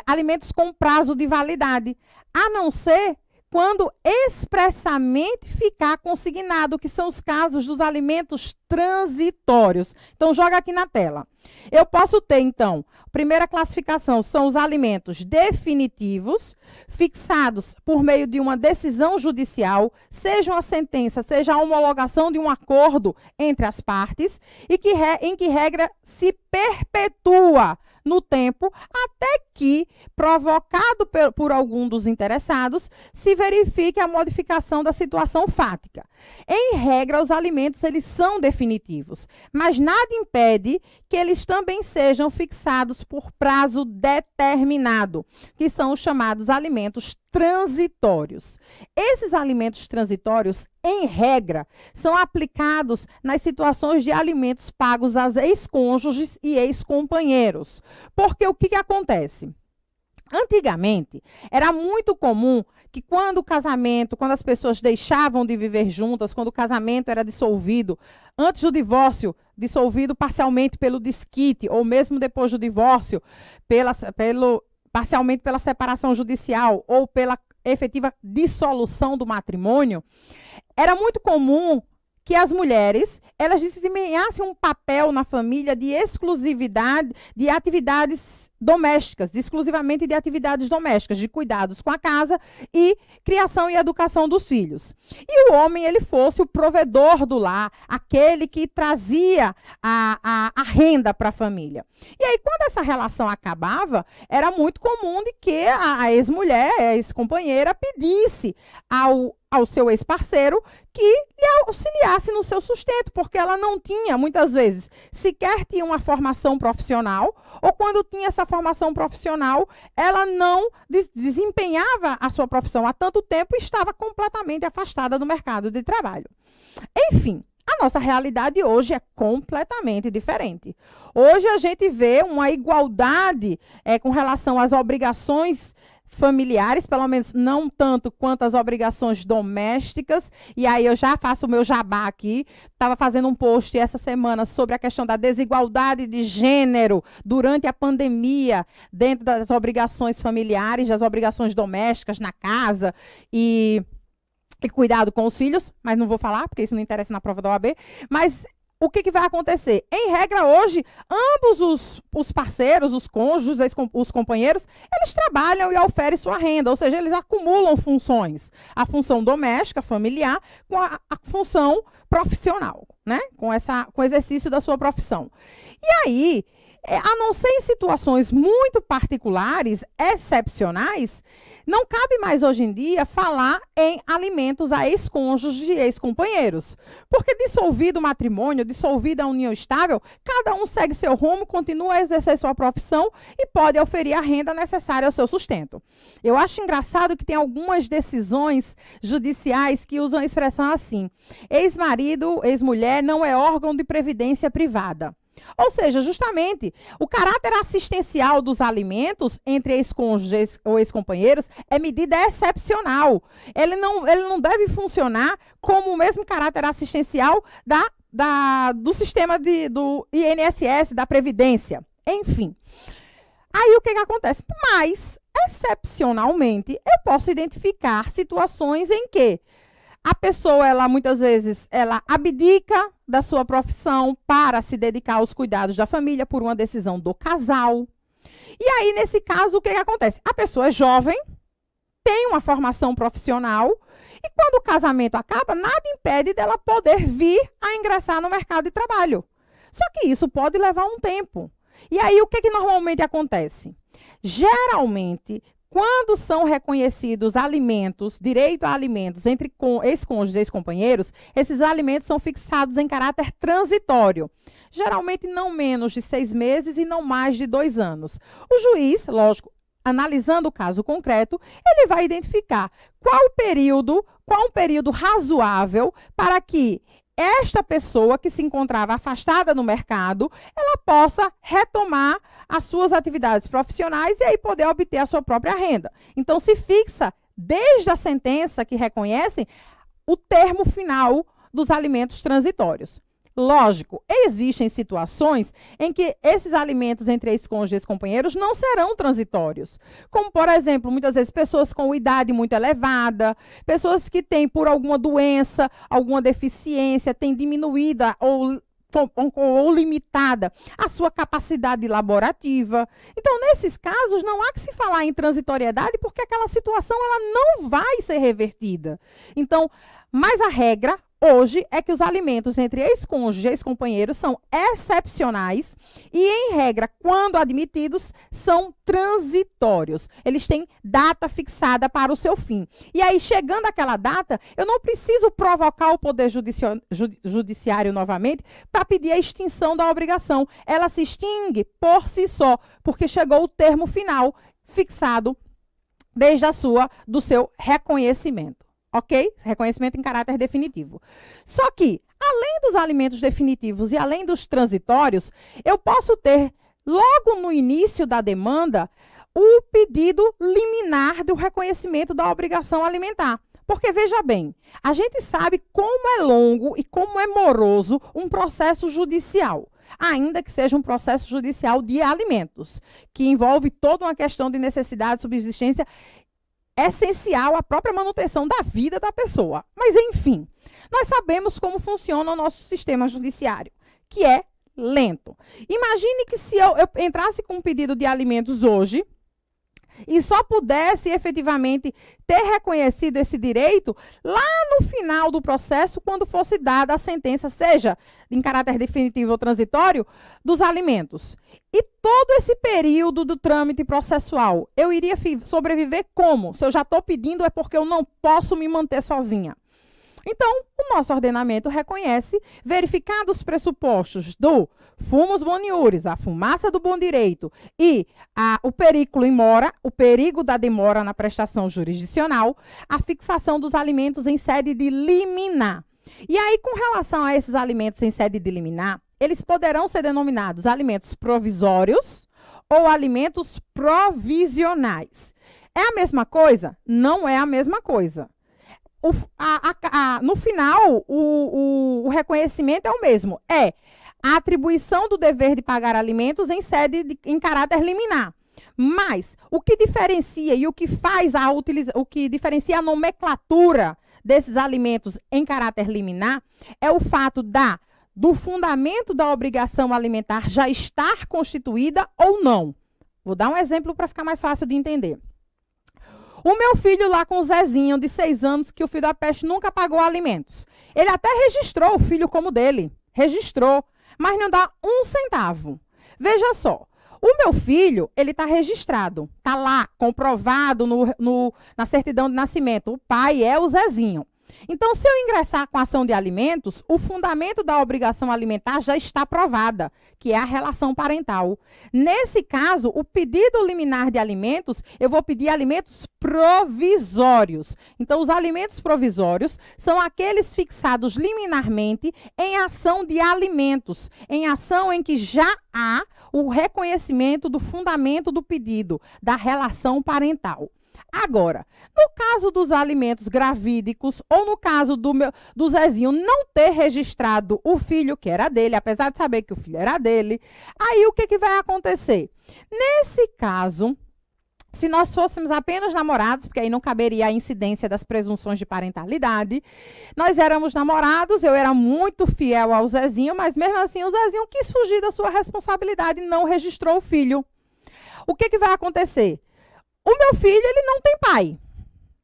alimentos com prazo de validade, a não ser quando expressamente ficar consignado, que são os casos dos alimentos transitórios. Então, joga aqui na tela. Eu posso ter, então, primeira classificação são os alimentos definitivos, fixados por meio de uma decisão judicial, seja uma sentença, seja a homologação de um acordo entre as partes, e em que regra se perpetua no tempo, até que, provocado por algum dos interessados, se verifique a modificação da situação fática. Em regra, os alimentos eles são definitivos, mas nada impede que eles também sejam fixados por prazo determinado, que são os chamados alimentos transitórios. Esses alimentos transitórios, em regra, são aplicados nas situações de alimentos pagos às ex-cônjuges e ex-companheiros. Porque o que acontece? Antigamente, era muito comum que quando as pessoas deixavam de viver juntas, quando o casamento era dissolvido, antes do divórcio, dissolvido parcialmente pelo desquite, ou mesmo depois do divórcio, parcialmente pela separação judicial ou pela efetiva dissolução do matrimônio, era muito comum que as mulheres, elas desempenhassem um papel na família de exclusividade de atividades domésticas, exclusivamente de atividades domésticas, de cuidados com a casa e criação e educação dos filhos. E o homem, ele fosse o provedor do lar, aquele que trazia a renda para a família. E aí, quando essa relação acabava, era muito comum de que a ex-mulher, a ex-companheira, pedisse ao seu ex-parceiro que lhe auxiliasse no seu sustento, porque ela não tinha, muitas vezes, sequer tinha uma formação profissional, ou quando tinha essa formação profissional, ela não desempenhava a sua profissão há tanto tempo e estava completamente afastada do mercado de trabalho. Enfim, a nossa realidade hoje é completamente diferente. Hoje a gente vê uma igualdade com relação às obrigações familiares, pelo menos não tanto quanto as obrigações domésticas, e aí eu já faço o meu jabá aqui. Estava fazendo um post essa semana sobre a questão da desigualdade de gênero durante a pandemia, dentro das obrigações familiares, das obrigações domésticas na casa e cuidado com os filhos, mas não vou falar, porque isso não interessa na prova da OAB, mas o que vai acontecer? Em regra, hoje, ambos os parceiros, os cônjuges, os companheiros, eles trabalham e oferem sua renda, ou seja, eles acumulam funções. A função doméstica, familiar, com a função profissional, né? Com o exercício da sua profissão. E aí, a não ser em situações muito particulares, excepcionais, não cabe mais hoje em dia falar em alimentos a ex-cônjuges e ex-companheiros. Porque dissolvido o matrimônio, dissolvida a união estável, cada um segue seu rumo, continua a exercer sua profissão e pode oferir a renda necessária ao seu sustento. Eu acho engraçado que tem algumas decisões judiciais que usam a expressão assim: ex-marido, ex-mulher não é órgão de previdência privada. Ou seja, justamente, o caráter assistencial dos alimentos entre ex-cônjuges ou ex-companheiros é medida excepcional. Ele não deve funcionar como o mesmo caráter assistencial do sistema do INSS, da Previdência. Enfim. Aí o que acontece? Mas, excepcionalmente, eu posso identificar situações em que a pessoa, muitas vezes, ela abdica da sua profissão para se dedicar aos cuidados da família por uma decisão do casal. E aí, nesse caso, o que acontece? A pessoa é jovem, tem uma formação profissional, e quando o casamento acaba, nada impede dela poder vir a ingressar no mercado de trabalho. Só que isso pode levar um tempo. E aí, o que normalmente acontece? Geralmente, quando são reconhecidos alimentos, direito a alimentos entre ex-cônjuges e ex-companheiros, esses alimentos são fixados em caráter transitório. Geralmente não menos de 6 meses e não mais de 2 anos. O juiz, lógico, analisando o caso concreto, ele vai identificar qual um período razoável para que esta pessoa que se encontrava afastada no mercado, ela possa retomar as suas atividades profissionais e aí poder obter a sua própria renda. Então, se fixa, desde a sentença que reconhece, o termo final dos alimentos transitórios. Lógico, existem situações em que esses alimentos entre ex-cônjuges e ex-companheiros não serão transitórios. Como, por exemplo, muitas vezes pessoas com idade muito elevada, pessoas que têm, por alguma doença, alguma deficiência, têm diminuída ou limitada a sua capacidade laborativa. Então, nesses casos, não há que se falar em transitoriedade, porque aquela situação ela não vai ser revertida. Então, mas a regra hoje é que os alimentos entre ex-cônjuges e ex-companheiros são excepcionais e, em regra, quando admitidos, são transitórios. Eles têm data fixada para o seu fim. E aí, chegando àquela data, eu não preciso provocar o Poder Judiciário novamente para pedir a extinção da obrigação. Ela se extingue por si só, porque chegou o termo final fixado desde do seu reconhecimento. Ok? Reconhecimento em caráter definitivo. Só que, além dos alimentos definitivos e além dos transitórios, eu posso ter, logo no início da demanda, o pedido liminar do reconhecimento da obrigação alimentar. Porque, veja bem, a gente sabe como é longo e como é moroso um processo judicial, ainda que seja um processo judicial de alimentos, que envolve toda uma questão de necessidade, subsistência essencial à própria manutenção da vida da pessoa. Mas, enfim, nós sabemos como funciona o nosso sistema judiciário, que é lento. Imagine que se eu entrasse com um pedido de alimentos hoje e só pudesse efetivamente ter reconhecido esse direito lá no final do processo, quando fosse dada a sentença, seja em caráter definitivo ou transitório, dos alimentos. E todo esse período do trâmite processual, eu iria sobreviver como? Se eu já estou pedindo, é porque eu não posso me manter sozinha. Então, o nosso ordenamento reconhece, verificados os pressupostos do fumus boniuris, a fumaça do bom direito, e o periculo in mora, o perigo da demora na prestação jurisdicional, a fixação dos alimentos em sede de liminar. E aí, com relação a esses alimentos em sede de liminar, eles poderão ser denominados alimentos provisórios ou alimentos provisionais. É a mesma coisa? Não é a mesma coisa. No final, o reconhecimento é o mesmo. É a atribuição do dever de pagar alimentos em caráter liminar. Mas o que diferencia e o que faz o que diferencia a nomenclatura desses alimentos em caráter liminar é o fato do fundamento da obrigação alimentar já estar constituída ou não. Vou dar um exemplo para ficar mais fácil de entender. O meu filho lá com o Zezinho, de 6 anos, que o filho da peste nunca pagou alimentos. Ele até registrou o filho como dele. Registrou, mas não dá 1 centavo. Veja só, o meu filho, ele está registrado. Está lá, comprovado na certidão de nascimento. O pai é o Zezinho. Então, se eu ingressar com a ação de alimentos, o fundamento da obrigação alimentar já está provada, que é a relação parental. Nesse caso, o pedido liminar de alimentos, eu vou pedir alimentos provisórios. Então, os alimentos provisórios são aqueles fixados liminarmente em ação de alimentos, em ação em que já há o reconhecimento do fundamento do pedido, da relação parental. Agora, no caso dos alimentos gravídicos ou no caso do Zezinho não ter registrado o filho que era dele, apesar de saber que o filho era dele, aí o que vai acontecer? Nesse caso, se nós fôssemos apenas namorados, porque aí não caberia a incidência das presunções de parentalidade, nós éramos namorados, eu era muito fiel ao Zezinho, mas mesmo assim o Zezinho quis fugir da sua responsabilidade e não registrou o filho. O que vai acontecer? O meu filho, ele não tem pai.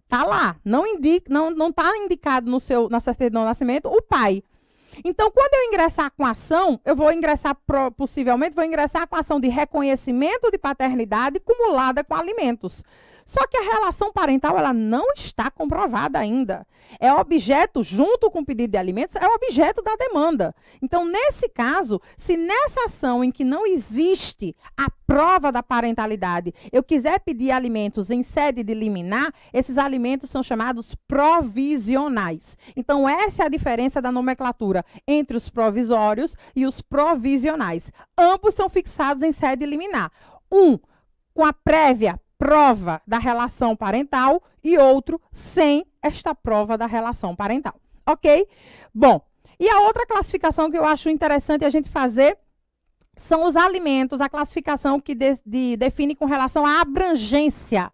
Está lá, não está indicado na certidão de nascimento o pai. Então, quando eu ingressar com ação, eu vou ingressar, possivelmente, com ação de reconhecimento de paternidade cumulada com alimentos. Só que a relação parental, ela não está comprovada ainda. É objeto, junto com o pedido de alimentos, é objeto da demanda. Então, nesse caso, se nessa ação em que não existe a prova da parentalidade, eu quiser pedir alimentos em sede de liminar, esses alimentos são chamados provisionais. Então, essa é a diferença da nomenclatura entre os provisórios e os provisionais. Ambos são fixados em sede liminar. Um com a prévia prova da relação parental e outro sem esta prova da relação parental. Ok? Bom, e a outra classificação que eu acho interessante a gente fazer são os alimentos, a classificação que define com relação à abrangência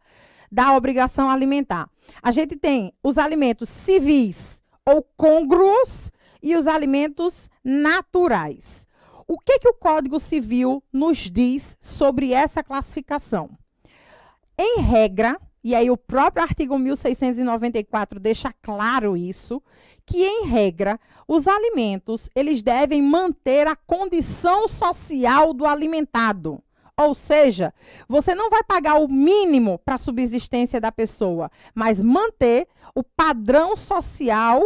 da obrigação alimentar. A gente tem os alimentos civis ou côngruos e os alimentos naturais. O que o Código Civil nos diz sobre essa classificação? Em regra, e aí o próprio artigo 1694 deixa claro isso, que em regra, os alimentos, eles devem manter a condição social do alimentado. Ou seja, você não vai pagar o mínimo para a subsistência da pessoa, mas manter o padrão social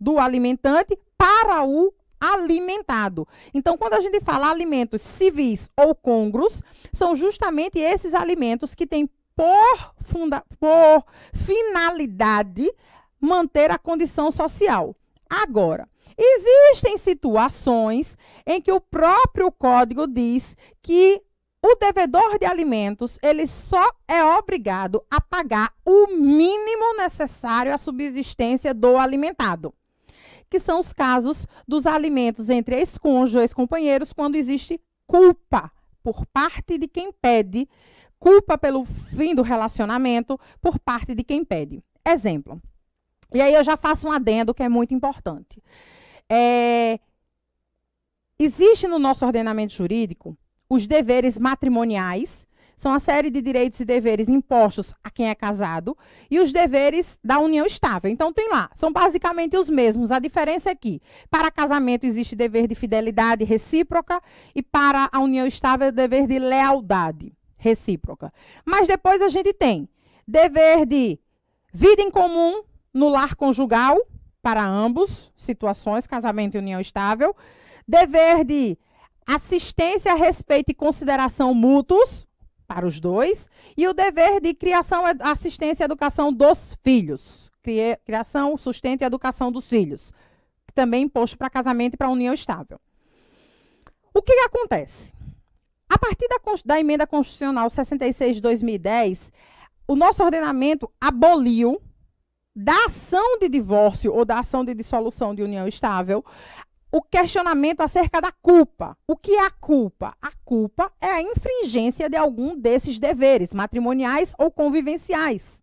do alimentante para o alimentado. Então, quando a gente fala alimentos civis ou côngruos, são justamente esses alimentos que têm por finalidade manter a condição social. Agora, existem situações em que o próprio código diz que o devedor de alimentos, ele só é obrigado a pagar o mínimo necessário à subsistência do alimentado, que são os casos dos alimentos entre ex-cônjuges ou ex-companheiros, quando existe culpa por parte de quem pede, culpa pelo fim do relacionamento por parte de quem pede. Exemplo. E aí eu já faço um adendo que é muito importante. Existe no nosso ordenamento jurídico os deveres matrimoniais, são a série de direitos e deveres impostos a quem é casado, e os deveres da união estável. Então, tem lá, são basicamente os mesmos. A diferença é que, para casamento, existe dever de fidelidade recíproca, e para a união estável, dever de lealdade recíproca. Mas depois a gente tem dever de vida em comum no lar conjugal, para ambos, situações, casamento e união estável. Dever de assistência, respeito e consideração mútuos, para os dois. E o dever de criação, assistência e educação dos filhos. Criação, sustento e educação dos filhos. Também imposto para casamento e para união estável. O que acontece? A partir da emenda constitucional 66 de 2010, o nosso ordenamento aboliu da ação de divórcio ou da ação de dissolução de união estável o questionamento acerca da culpa. O que é a culpa? A culpa é a infringência de algum desses deveres matrimoniais ou convivenciais.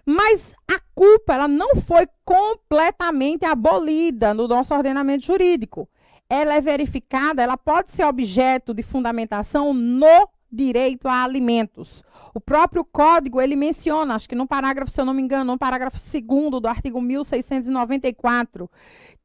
Mas a culpa, ela não foi completamente abolida no nosso ordenamento jurídico. Ela é verificada, ela pode ser objeto de fundamentação no direito a alimentos. O próprio código, ele menciona, acho que no parágrafo, se eu não me engano, no parágrafo 2º do artigo 1694,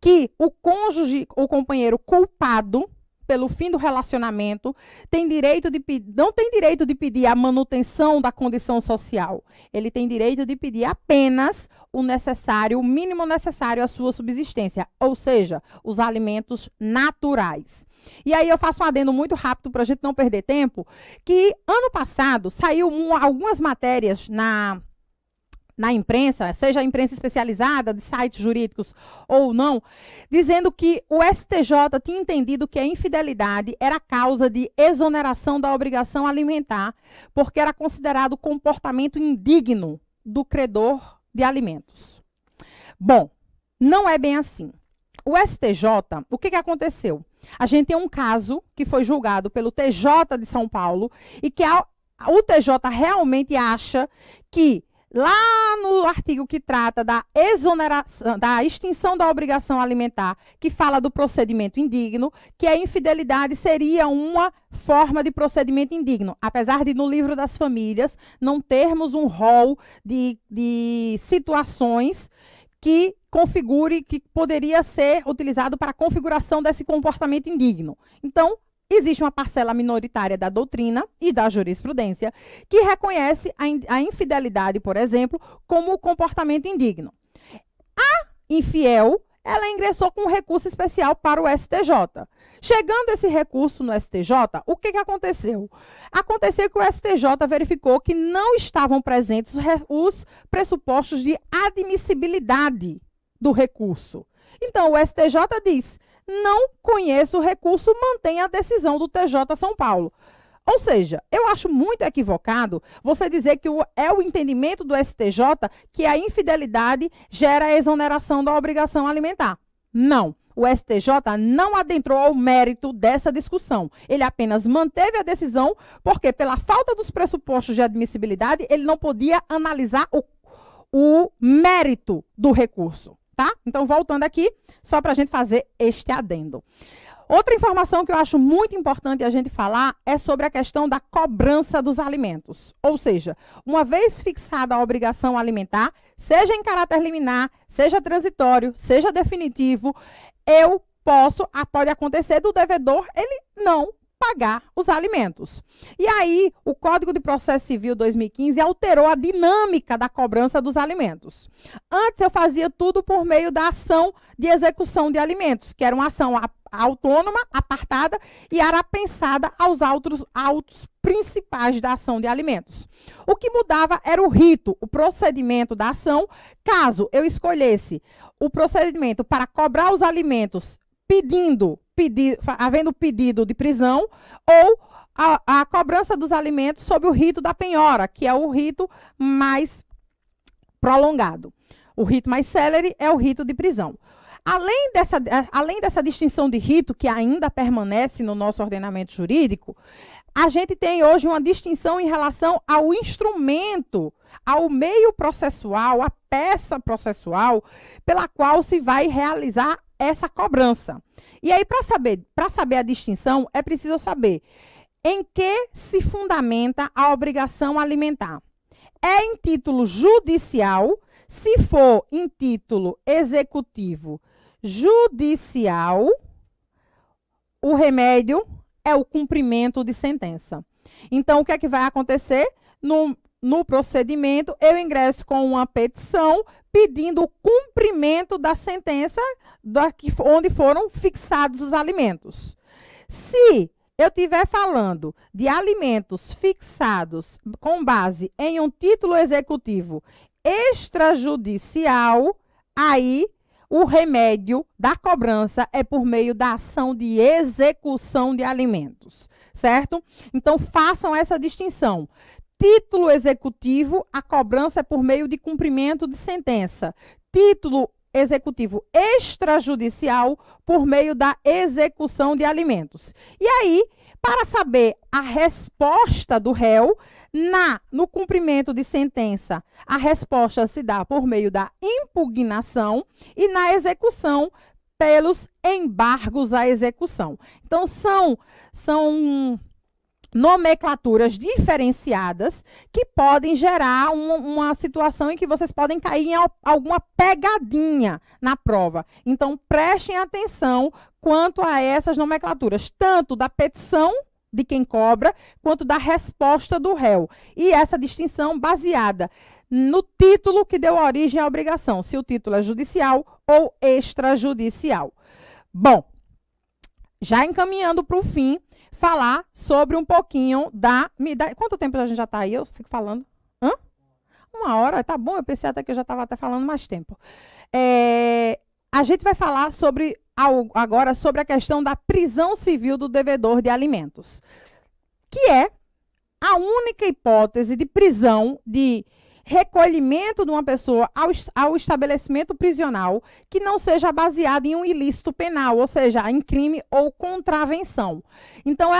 que o cônjuge ou companheiro culpado pelo fim do relacionamento, não tem direito de pedir a manutenção da condição social. Ele tem direito de pedir apenas o necessário, o mínimo necessário à sua subsistência, ou seja, os alimentos naturais. E aí eu faço um adendo muito rápido para a gente não perder tempo, que ano passado saiu algumas matérias na imprensa, seja a imprensa especializada, de sites jurídicos ou não, dizendo que o STJ tinha entendido que a infidelidade era causa de exoneração da obrigação alimentar, porque era considerado comportamento indigno do credor de alimentos. Bom, não é bem assim. O STJ, o que aconteceu? A gente tem um caso que foi julgado pelo TJ de São Paulo e que o TJ realmente acha que lá no artigo que trata da exoneração, da extinção da obrigação alimentar, que fala do procedimento indigno, que a infidelidade seria uma forma de procedimento indigno, apesar de no livro das famílias não termos um rol de situações que configure, que poderia ser utilizado para a configuração desse comportamento indigno. Então, existe uma parcela minoritária da doutrina e da jurisprudência que reconhece a infidelidade, por exemplo, como o comportamento indigno. A infiel, ela ingressou com um recurso especial para o STJ. Chegando esse recurso no STJ, o que aconteceu? Aconteceu que o STJ verificou que não estavam presentes os pressupostos de admissibilidade do recurso. Então, o STJ diz: não conheço o recurso, mantenha a decisão do TJ São Paulo. Ou seja, eu acho muito equivocado você dizer que é o entendimento do STJ que a infidelidade gera a exoneração da obrigação alimentar. Não. O STJ não adentrou ao mérito dessa discussão. Ele apenas manteve a decisão porque, pela falta dos pressupostos de admissibilidade, ele não podia analisar o mérito do recurso. Tá? Então, voltando aqui, só para a gente fazer este adendo. Outra informação que eu acho muito importante a gente falar é sobre a questão da cobrança dos alimentos. Ou seja, uma vez fixada a obrigação alimentar, seja em caráter liminar, seja transitório, seja definitivo, pode acontecer do devedor ele não pagar os alimentos. E aí, o Código de Processo Civil 2015 alterou a dinâmica da cobrança dos alimentos. Antes, eu fazia tudo por meio da ação de execução de alimentos, que era uma ação autônoma, apartada, e era pensada aos autos principais da ação de alimentos. O que mudava era o rito, o procedimento da ação, caso eu escolhesse o procedimento para cobrar os alimentos havendo pedido de prisão, ou a cobrança dos alimentos sob o rito da penhora, que é o rito mais prolongado. O rito mais célere é o rito de prisão. Além dessa distinção de rito, que ainda permanece no nosso ordenamento jurídico, a gente tem hoje uma distinção em relação ao instrumento, ao meio processual, à peça processual, pela qual se vai realizar essa cobrança. E aí, para saber a distinção, é preciso saber em que se fundamenta a obrigação alimentar. É em título judicial, se for em título executivo judicial, o remédio é o cumprimento de sentença. Então, o que é que vai acontecer? No procedimento, eu ingresso com uma petição pedindo o cumprimento da sentença onde foram fixados os alimentos. Se eu estiver falando de alimentos fixados com base em um título executivo extrajudicial, aí o remédio da cobrança é por meio da ação de execução de alimentos, certo? Então, façam essa distinção. Título executivo, a cobrança é por meio de cumprimento de sentença. Título executivo extrajudicial, por meio da execução de alimentos. E aí, para saber a resposta do réu, no cumprimento de sentença, a resposta se dá por meio da impugnação e na execução pelos embargos à execução. Então, são nomenclaturas diferenciadas que podem gerar uma situação em que vocês podem cair em alguma pegadinha na prova. Então, prestem atenção quanto a essas nomenclaturas, tanto da petição de quem cobra, quanto da resposta do réu. E essa distinção baseada no título que deu origem à obrigação, se o título é judicial ou extrajudicial. Bom, já encaminhando para o fim, falar sobre um pouquinho da... Quanto tempo a gente já está aí? Eu fico falando. Hã? 1 hora? Tá bom, eu pensei até que eu já estava até falando mais tempo. A gente vai falar agora sobre a questão da prisão civil do devedor de alimentos, que é a única hipótese de prisão, de recolhimento de uma pessoa ao estabelecimento prisional que não seja baseado em um ilícito penal, ou seja, em crime ou contravenção. Então,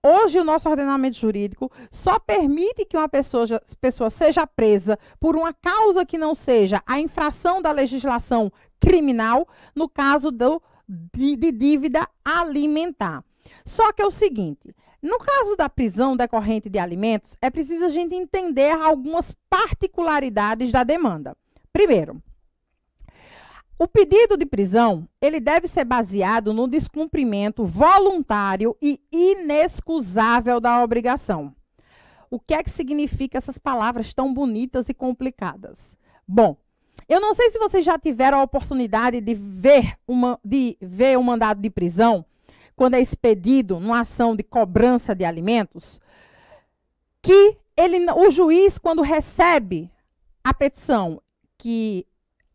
hoje o nosso ordenamento jurídico só permite que uma pessoa seja presa por uma causa que não seja a infração da legislação criminal, no caso de dívida alimentar. Só que é o seguinte, no caso da prisão decorrente de alimentos, é preciso a gente entender algumas particularidades da demanda. Primeiro, o pedido de prisão, ele deve ser baseado no descumprimento voluntário e inexcusável da obrigação. O que é que significa essas palavras tão bonitas e complicadas? Bom, eu não sei se vocês já tiveram a oportunidade de ver um mandado de prisão, quando é expedido numa ação de cobrança de alimentos, que o juiz, quando recebe a petição, que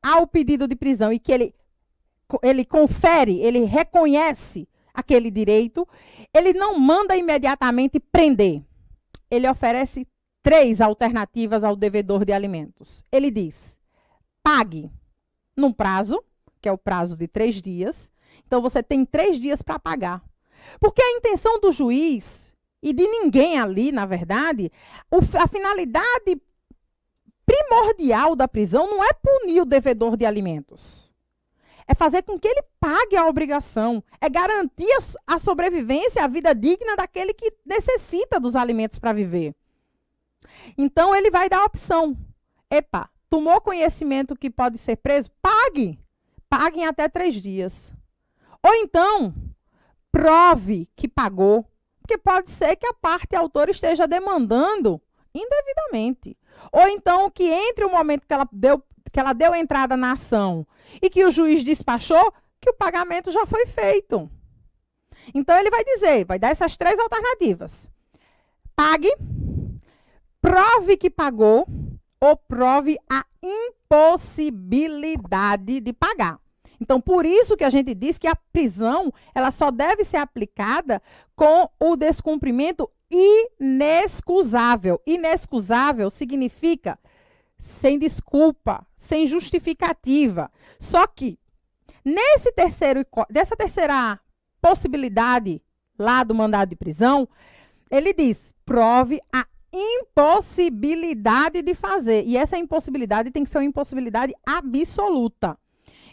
há o pedido de prisão e que ele confere, ele reconhece aquele direito, ele não manda imediatamente prender. Ele oferece 3 alternativas ao devedor de alimentos. Ele diz, pague num prazo, que é o prazo de 3 dias, então, você tem 3 dias para pagar. Porque a intenção do juiz, e de ninguém ali, na verdade, a finalidade primordial da prisão não é punir o devedor de alimentos. É fazer com que ele pague a obrigação. É garantir a sobrevivência, a vida digna daquele que necessita dos alimentos para viver. Então, ele vai dar a opção. Epa, tomou conhecimento que pode ser preso? Pague. Pague em até 3 dias. Ou então, prove que pagou, porque pode ser que a parte autora esteja demandando indevidamente. Ou então, que entre o momento que ela deu entrada na ação e que o juiz despachou, que o pagamento já foi feito. Então, ele vai dar essas 3 alternativas. Pague, prove que pagou ou prove a impossibilidade de pagar. Então, por isso que a gente diz que a prisão, ela só deve ser aplicada com o descumprimento inexcusável. Inexcusável significa sem desculpa, sem justificativa. Só que, dessa terceira possibilidade lá do mandado de prisão, ele diz, prove a impossibilidade de fazer. E essa impossibilidade tem que ser uma impossibilidade absoluta.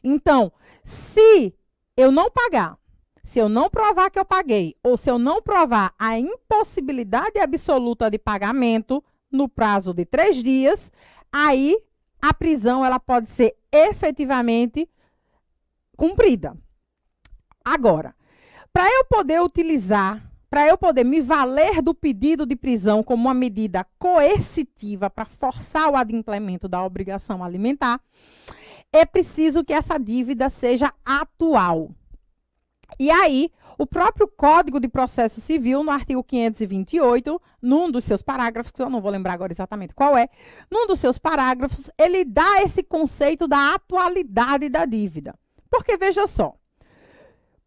Então, se eu não pagar, se eu não provar que eu paguei, ou se eu não provar a impossibilidade absoluta de pagamento no prazo de 3 dias, aí a prisão ela pode ser efetivamente cumprida. Agora, para eu poder me valer do pedido de prisão como uma medida coercitiva para forçar o adimplemento da obrigação alimentar, é preciso que essa dívida seja atual. E aí, o próprio Código de Processo Civil, no artigo 528, num dos seus parágrafos, que eu não vou lembrar agora exatamente qual é, num dos seus parágrafos, ele dá esse conceito da atualidade da dívida. Porque, veja só,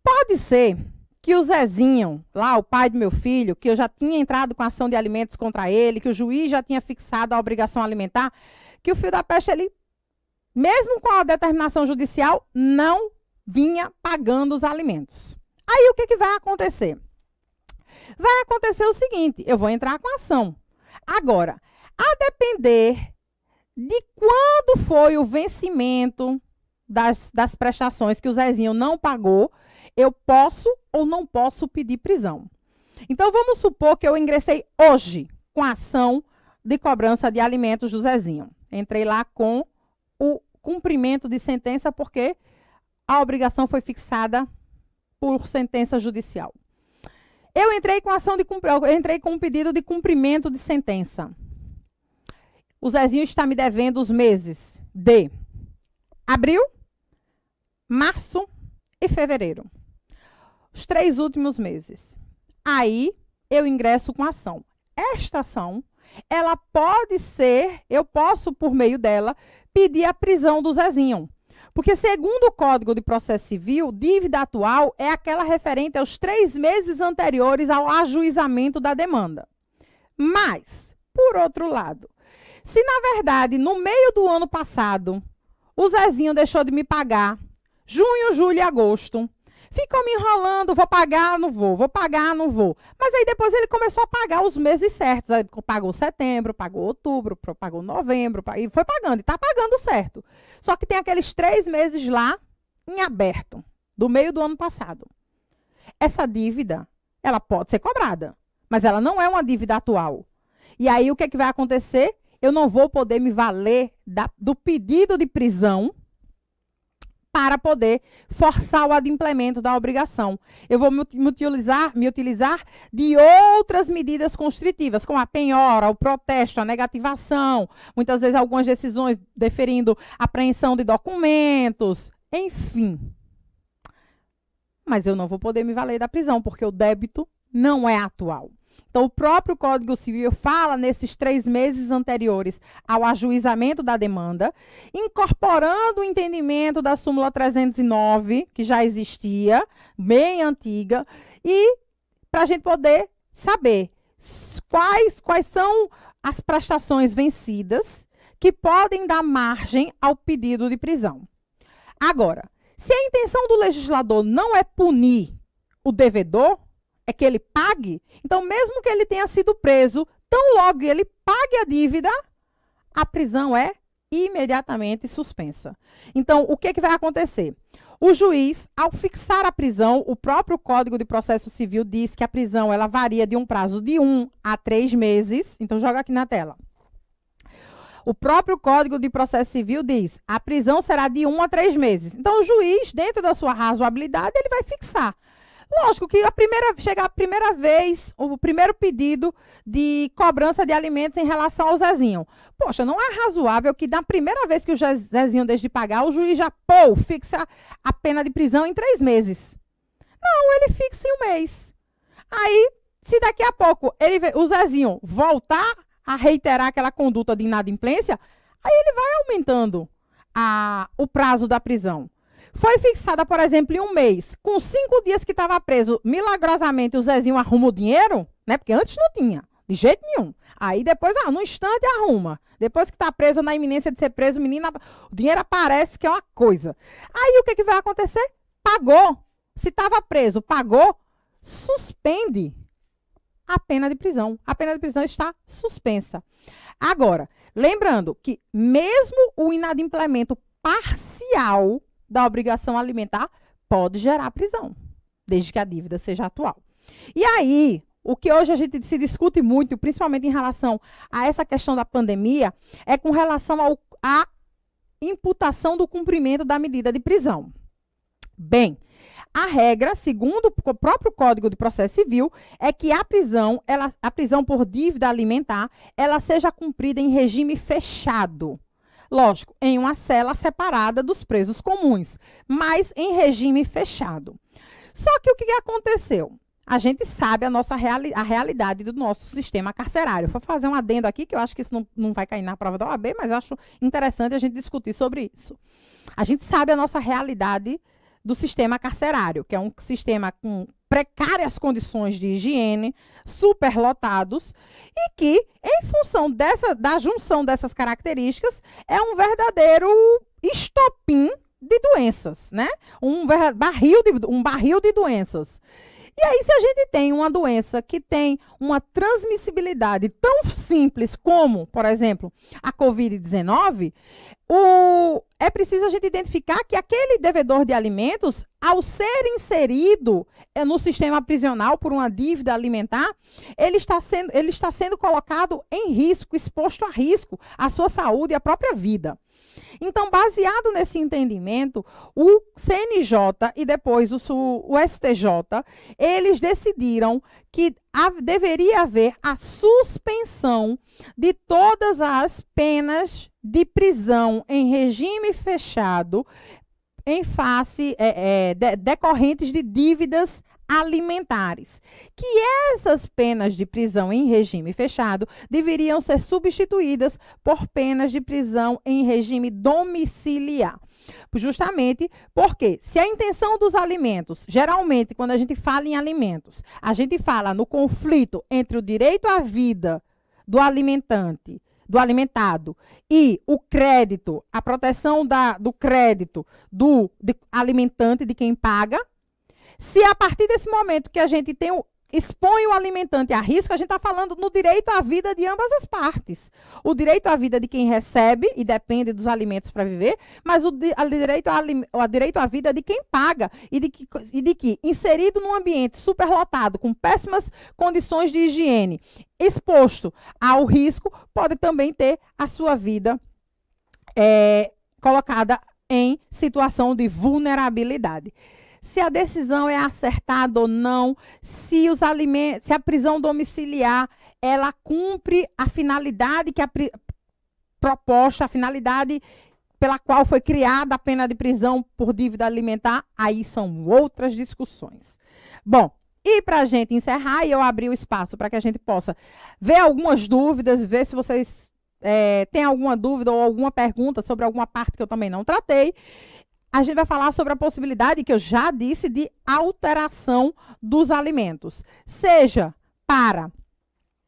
pode ser que o Zezinho, lá, o pai do meu filho, que eu já tinha entrado com ação de alimentos contra ele, que o juiz já tinha fixado a obrigação alimentar, que o filho da peste, ele, mesmo com a determinação judicial, não vinha pagando os alimentos. Aí, o que vai acontecer? Vai acontecer o seguinte, eu vou entrar com a ação. Agora, a depender de quando foi o vencimento das prestações que o Zezinho não pagou, eu posso ou não posso pedir prisão. Então, vamos supor que eu ingressei hoje com a ação de cobrança de alimentos do Zezinho. Entrei lá com o cumprimento de sentença, porque a obrigação foi fixada por sentença judicial. Eu entrei com um pedido de cumprimento de sentença. O Zezinho está me devendo os meses de abril, março e fevereiro. Os 3 últimos meses. Aí, eu ingresso com a ação. Esta ação, ela pode ser, eu posso, por meio dela, pedir a prisão do Zezinho. Porque, segundo o Código de Processo Civil, dívida atual é aquela referente aos 3 meses anteriores ao ajuizamento da demanda. Mas, por outro lado, se, na verdade, no meio do ano passado, o Zezinho deixou de me pagar, junho, julho e agosto, ficou me enrolando, vou pagar, não vou, vou pagar, não vou. Mas aí depois ele começou a pagar os meses certos. Aí pagou setembro, pagou outubro, pagou novembro, e foi pagando, e está pagando certo. Só que tem aqueles 3 meses lá em aberto, do meio do ano passado. Essa dívida, ela pode ser cobrada, mas ela não é uma dívida atual. E aí o que é que vai acontecer? Eu não vou poder me valer do pedido de prisão para poder forçar o adimplemento da obrigação. Eu vou me utilizar de outras medidas constritivas, como a penhora, o protesto, a negativação, muitas vezes algumas decisões deferindo apreensão de documentos, enfim. Mas eu não vou poder me valer da prisão, porque o débito não é atual. Então, o próprio Código Civil fala nesses 3 meses anteriores ao ajuizamento da demanda, incorporando o entendimento da súmula 309, que já existia, bem antiga, e para a gente poder saber quais são as prestações vencidas que podem dar margem ao pedido de prisão. Agora, se a intenção do legislador não é punir o devedor, é que ele pague, então mesmo que ele tenha sido preso, tão logo ele pague a dívida, a prisão é imediatamente suspensa. Então, o que vai acontecer? O juiz, ao fixar a prisão, o próprio Código de Processo Civil diz que a prisão ela varia de um prazo de 1 a 3 meses. Então, joga aqui na tela. O próprio Código de Processo Civil diz a prisão será de 1 a 3 meses. Então, o juiz, dentro da sua razoabilidade, ele vai fixar. Lógico que chegar a primeira vez, o primeiro pedido de cobrança de alimentos em relação ao Zezinho. Poxa, não é razoável que na primeira vez que o Zezinho deixa de pagar, o juiz já, fixa a pena de prisão em 3 meses. Não, ele fixa em 1 mês. Aí, se daqui a pouco o Zezinho voltar a reiterar aquela conduta de inadimplência, aí ele vai aumentando o prazo da prisão. Foi fixada, por exemplo, em 1 mês, com 5 dias que estava preso, milagrosamente o Zezinho arruma o dinheiro, né? Porque antes não tinha, de jeito nenhum. Aí depois, no instante, arruma. Depois que está preso, na iminência de ser preso, o dinheiro aparece, que é uma coisa. Aí o que vai acontecer? Pagou. Se estava preso, pagou, suspende a pena de prisão. A pena de prisão está suspensa. Agora, lembrando que mesmo o inadimplemento parcial da obrigação alimentar pode gerar prisão, desde que a dívida seja atual. E aí, o que hoje a gente se discute muito, principalmente em relação a essa questão da pandemia, é com relação à imputação do cumprimento da medida de prisão. Bem, a regra, segundo o próprio Código de Processo Civil, é que a prisão por dívida alimentar, ela seja cumprida em regime fechado. Lógico, em uma cela separada dos presos comuns, mas em regime fechado. Só que o que aconteceu? A gente sabe a realidade do nosso sistema carcerário. Vou fazer um adendo aqui, que eu acho que isso não vai cair na prova da OAB, mas eu acho interessante a gente discutir sobre isso. A gente sabe a nossa realidade do sistema carcerário, que é um sistema com precárias condições de higiene, superlotados, e que, em função da junção dessas características, é um verdadeiro estopim de doenças, né? Um barril de doenças. E aí, se a gente tem uma doença que tem uma transmissibilidade tão simples como, por exemplo, a Covid-19, é preciso a gente identificar que aquele devedor de alimentos, ao ser inserido no sistema prisional por uma dívida alimentar, ele está sendo colocado em risco, exposto a risco, a sua saúde e a própria vida. Então, baseado nesse entendimento, o CNJ e depois o STJ, eles decidiram que deveria haver a suspensão de todas as penas de prisão em regime fechado em face decorrentes de dívidas alimentares, que essas penas de prisão em regime fechado deveriam ser substituídas por penas de prisão em regime domiciliar. Justamente porque, se a intenção dos alimentos, geralmente, quando a gente fala em alimentos, a gente fala no conflito entre o direito à vida do alimentante, do alimentado, e o crédito, a proteção do crédito do alimentante, de quem paga. Se a partir desse momento que a gente expõe o alimentante a risco, a gente está falando no direito à vida de ambas as partes. O direito à vida de quem recebe e depende dos alimentos para viver, mas o direito à vida de quem paga e de que, inserido num ambiente superlotado, com péssimas condições de higiene, exposto ao risco, pode também ter a sua vida colocada em situação de vulnerabilidade. Se a decisão é acertada ou não, se a prisão domiciliar ela cumpre a finalidade que proposta, a finalidade pela qual foi criada a pena de prisão por dívida alimentar, aí são outras discussões. Bom, e para a gente encerrar, eu abri o espaço para que a gente possa ver algumas dúvidas, ver se vocês têm alguma dúvida ou alguma pergunta sobre alguma parte que eu também não tratei. A gente vai falar sobre a possibilidade, que eu já disse, de alteração dos alimentos. Seja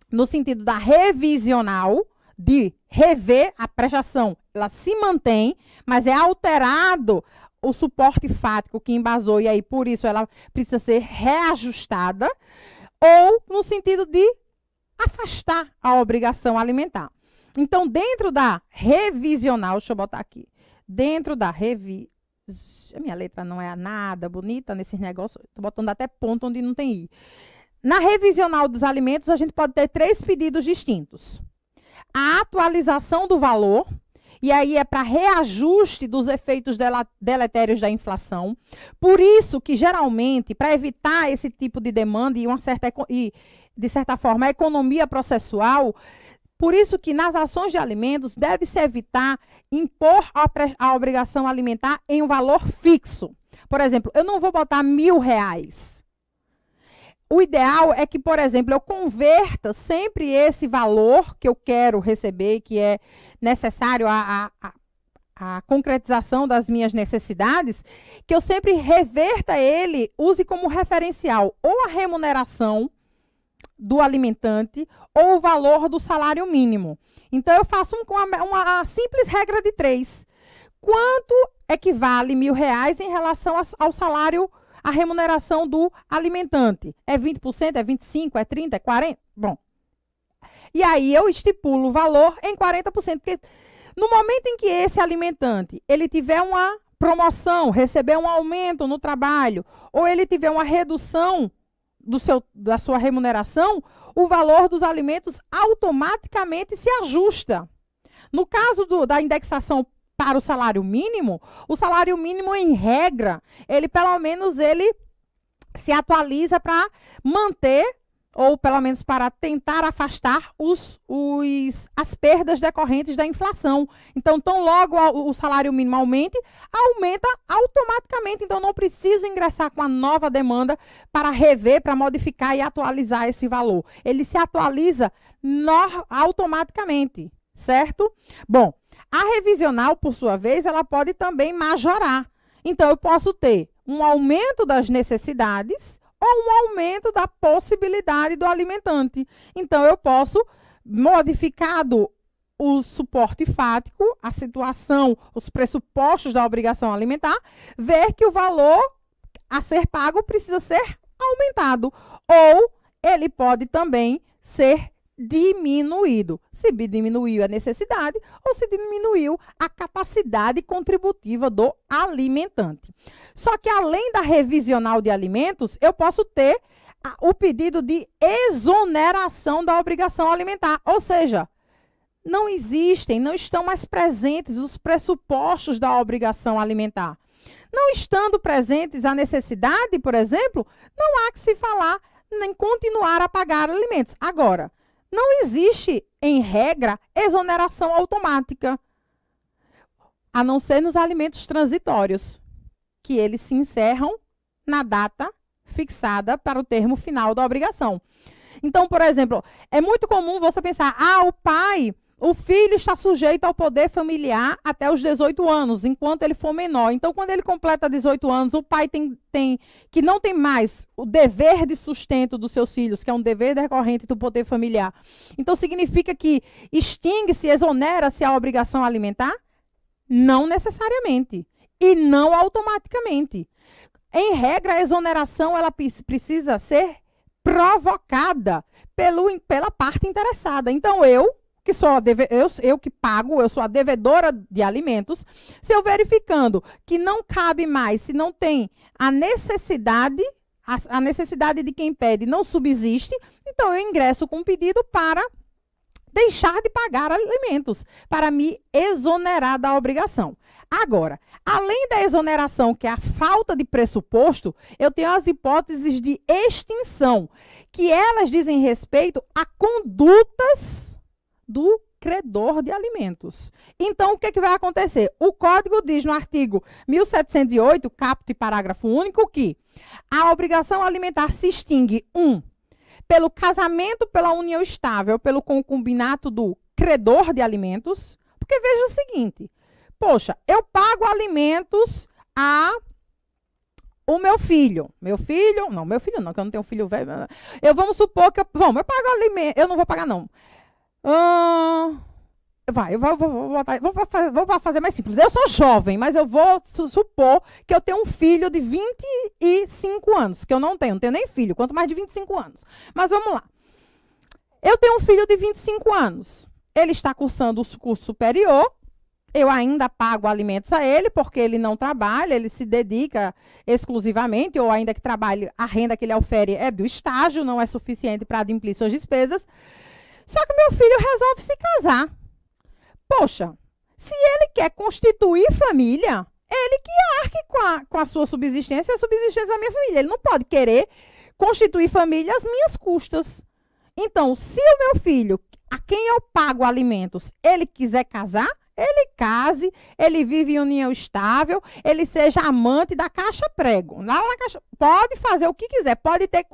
no sentido da revisional, de rever a prestação, ela se mantém, mas é alterado o suporte fático que embasou, e aí, por isso, ela precisa ser reajustada, ou no sentido de afastar a obrigação alimentar. Então, dentro da revisional, deixa eu botar aqui, dentro da a minha letra não é nada bonita nesses negócios. Estou botando até ponto onde não tem i. Na revisional dos alimentos, a gente pode ter 3 pedidos distintos. A atualização do valor, e aí é para reajuste dos efeitos deletérios da inflação. Por isso que, geralmente, para evitar esse tipo de demanda e de certa forma, a economia processual, por isso que nas ações de alimentos deve-se evitar impor a obrigação alimentar em um valor fixo. Por exemplo, eu não vou botar R$1.000. O ideal é que, por exemplo, eu converta sempre esse valor que eu quero receber, que é necessário a concretização das minhas necessidades, que eu sempre reverta ele, use como referencial ou a remuneração do alimentante ou o valor do salário mínimo. Então, eu faço uma simples regra de 3. Quanto equivale R$1.000 em relação ao salário, a remuneração do alimentante? É 20%, é 25%, é 30%, é 40%? Bom, e aí eu estipulo o valor em 40%, porque no momento em que esse alimentante ele tiver uma promoção, receber um aumento no trabalho, ou ele tiver uma redução da sua remuneração, o valor dos alimentos automaticamente se ajusta. No caso da indexação para o salário mínimo, em regra, pelo menos ele se atualiza para manter, ou pelo menos para tentar afastar as perdas decorrentes da inflação. Então, tão logo o salário mínimo aumenta automaticamente. Então, não preciso ingressar com a nova demanda para rever, para modificar e atualizar esse valor. Ele se atualiza automaticamente, certo? Bom, a revisional, por sua vez, ela pode também majorar. Então, eu posso ter um aumento das necessidades ou um aumento da possibilidade do alimentante. Então, eu posso, modificado o suporte fático, a situação, os pressupostos da obrigação alimentar, ver que o valor a ser pago precisa ser aumentado. aumentado, ou ele pode também ser diminuído. Se diminuiu a necessidade ou se diminuiu a capacidade contributiva do alimentante. Só que além da revisional de alimentos, eu posso ter o pedido de exoneração da obrigação alimentar, ou seja, não estão mais presentes os pressupostos da obrigação alimentar. Não estando presentes a necessidade, por exemplo, não há que se falar em continuar a pagar alimentos. Agora, não existe, em regra, exoneração automática, a não ser nos alimentos transitórios, que eles se encerram na data fixada para o termo final da obrigação. Então, por exemplo, é muito comum você pensar, o filho está sujeito ao poder familiar até os 18 anos, enquanto ele for menor. Então, quando ele completa 18 anos, o pai que não tem mais o dever de sustento dos seus filhos, que é um dever decorrente do poder familiar. Então, significa que extingue-se, exonera-se a obrigação alimentar? Não necessariamente. E não automaticamente. Em regra, a exoneração ela precisa ser provocada pela parte interessada. Então, eu que pago, eu sou a devedora de alimentos, se eu verificando que não cabe mais, se não tem a necessidade de quem pede não subsiste, então eu ingresso com um pedido para deixar de pagar alimentos, para me exonerar da obrigação. Agora, além da exoneração, que é a falta de pressuposto, eu tenho as hipóteses de extinção, que elas dizem respeito a condutas do credor de alimentos. Então, o que vai acontecer? O Código diz no artigo 1708, caput e parágrafo único, que a obrigação alimentar se extingue, pelo casamento, pela união estável, pelo concubinato do credor de alimentos, porque veja o seguinte, poxa, eu pago alimentos o meu filho. Meu filho não, que eu não tenho filho velho. Vamos supor que eu pago alimento, eu não vou pagar não. Vou fazer mais simples. Eu sou jovem, mas eu vou supor que eu tenho um filho de 25 anos, que eu não tenho nem filho, quanto mais de 25 anos. Mas vamos lá. Eu tenho um filho de 25 anos. Ele está cursando o curso superior. Eu ainda pago alimentos a ele, porque ele não trabalha, ele se dedica exclusivamente, ou ainda que trabalhe, a renda que ele ofere é do estágio, não é suficiente para adimplir suas despesas. Só que meu filho resolve se casar. Poxa, se ele quer constituir família, ele que arque com a sua subsistência e a subsistência da minha família. Ele não pode querer constituir família às minhas custas. Então, se o meu filho, a quem eu pago alimentos, ele quiser casar, ele case, ele vive em união estável, ele seja amante da caixa prego. Lá na caixa, pode fazer o que quiser, pode ter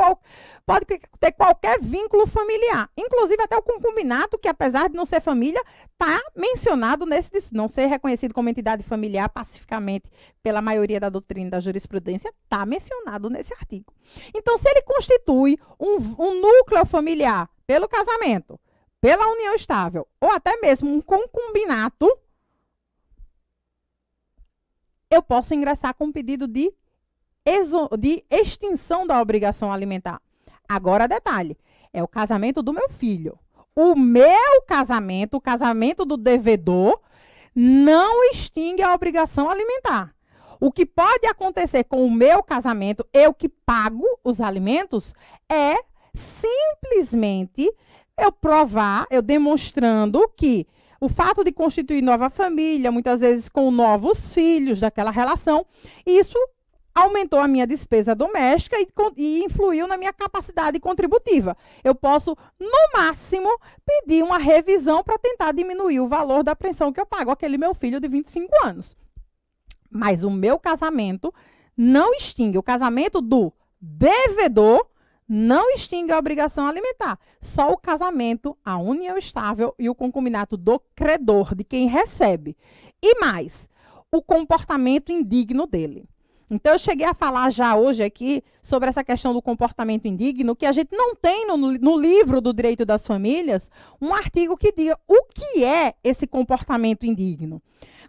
qualquer vínculo familiar. Inclusive até o concubinato, que apesar de não ser família, está mencionado não ser reconhecido como entidade familiar pacificamente pela maioria da doutrina da jurisprudência, está mencionado nesse artigo. Então, se ele constitui um núcleo familiar pelo casamento, pela união estável, ou até mesmo um concubinato, eu posso ingressar com um pedido de extinção da obrigação alimentar. Agora, detalhe, é o casamento do meu filho. O meu casamento, o casamento do devedor, não extingue a obrigação alimentar. O que pode acontecer com o meu casamento, eu que pago os alimentos, é simplesmente eu demonstrando que o fato de constituir nova família, muitas vezes com novos filhos daquela relação, isso aumentou a minha despesa doméstica e influiu na minha capacidade contributiva. Eu posso, no máximo, pedir uma revisão para tentar diminuir o valor da pensão que eu pago àquele meu filho de 25 anos. Mas o meu casamento não extingue. O casamento do devedor não extingue a obrigação alimentar. Só o casamento, a união estável e o concubinato do credor, de quem recebe. E mais, o comportamento indigno dele. Então, eu cheguei a falar já hoje aqui sobre essa questão do comportamento indigno, que a gente não tem no livro do Direito das Famílias um artigo que diga o que é esse comportamento indigno.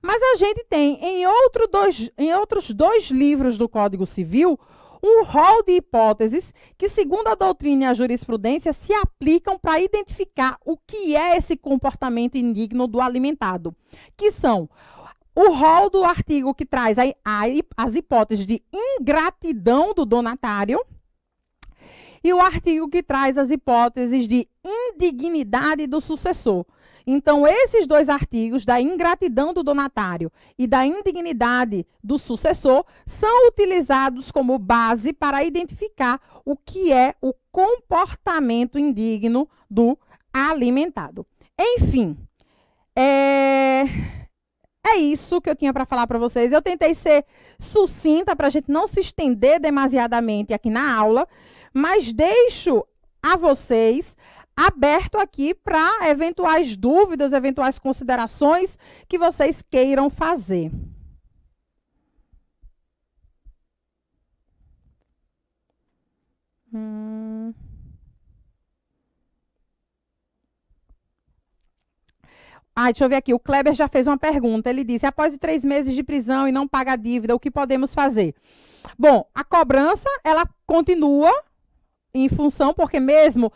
Mas a gente tem em outros dois livros do Código Civil um rol de hipóteses que, segundo a doutrina e a jurisprudência, se aplicam para identificar o que é esse comportamento indigno do alimentado, que são o rol do artigo que traz as hipóteses de ingratidão do donatário e o artigo que traz as hipóteses de indignidade do sucessor. Então, esses dois artigos, da ingratidão do donatário e da indignidade do sucessor, são utilizados como base para identificar o que é o comportamento indigno do alimentado. Enfim, é isso que eu tinha para falar para vocês. Eu tentei ser sucinta para a gente não se estender demasiadamente aqui na aula, mas deixo a vocês aberto aqui para eventuais dúvidas, eventuais considerações que vocês queiram fazer. Deixa eu ver aqui. O Kleber já fez uma pergunta. Ele disse, após 3 meses de prisão e não paga a dívida, o que podemos fazer? Bom, a cobrança, ela continua em função, porque mesmo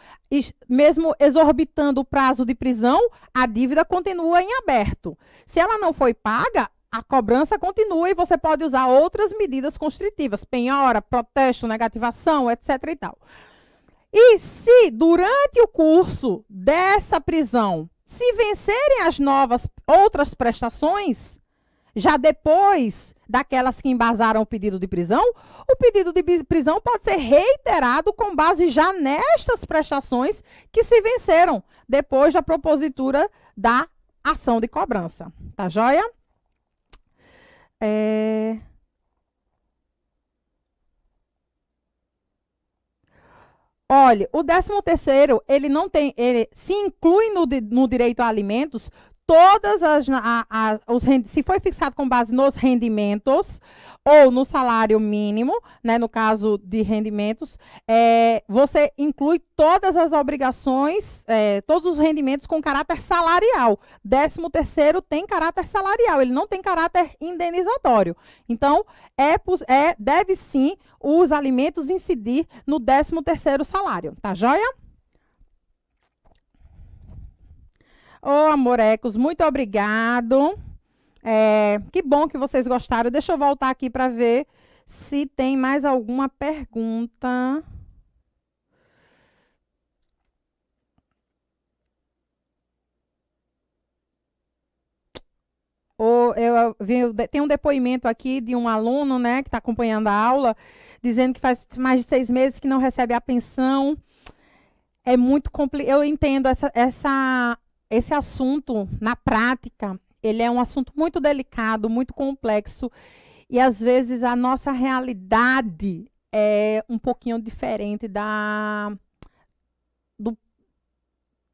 exorbitando o prazo de prisão, a dívida continua em aberto. Se ela não foi paga, a cobrança continua e você pode usar outras medidas constritivas, penhora, protesto, negativação, etc. e tal. E se, durante o curso dessa prisão, se vencerem as outras prestações, já depois daquelas que embasaram o pedido de prisão, o pedido de prisão pode ser reiterado com base já nestas prestações que se venceram depois da propositura da ação de cobrança. Tá joia? Olha, o 13º, ele não tem, ele se inclui no direito a alimentos todas se foi fixado com base nos rendimentos ou no salário mínimo, né, no caso de rendimentos, você inclui todas as obrigações, todos os rendimentos com caráter salarial. 13º tem caráter salarial, ele não tem caráter indenizatório. Então, deve sim os alimentos incidir no 13º salário, tá joia? Amorecos, muito obrigado. Que bom que vocês gostaram. Deixa eu voltar aqui para ver se tem mais alguma pergunta. Tem um depoimento aqui de um aluno, né, que está acompanhando a aula, dizendo que faz mais de 6 meses que não recebe a pensão. É muito complicado. Eu entendo esse assunto, na prática, ele é um assunto muito delicado, muito complexo, e às vezes a nossa realidade é um pouquinho diferente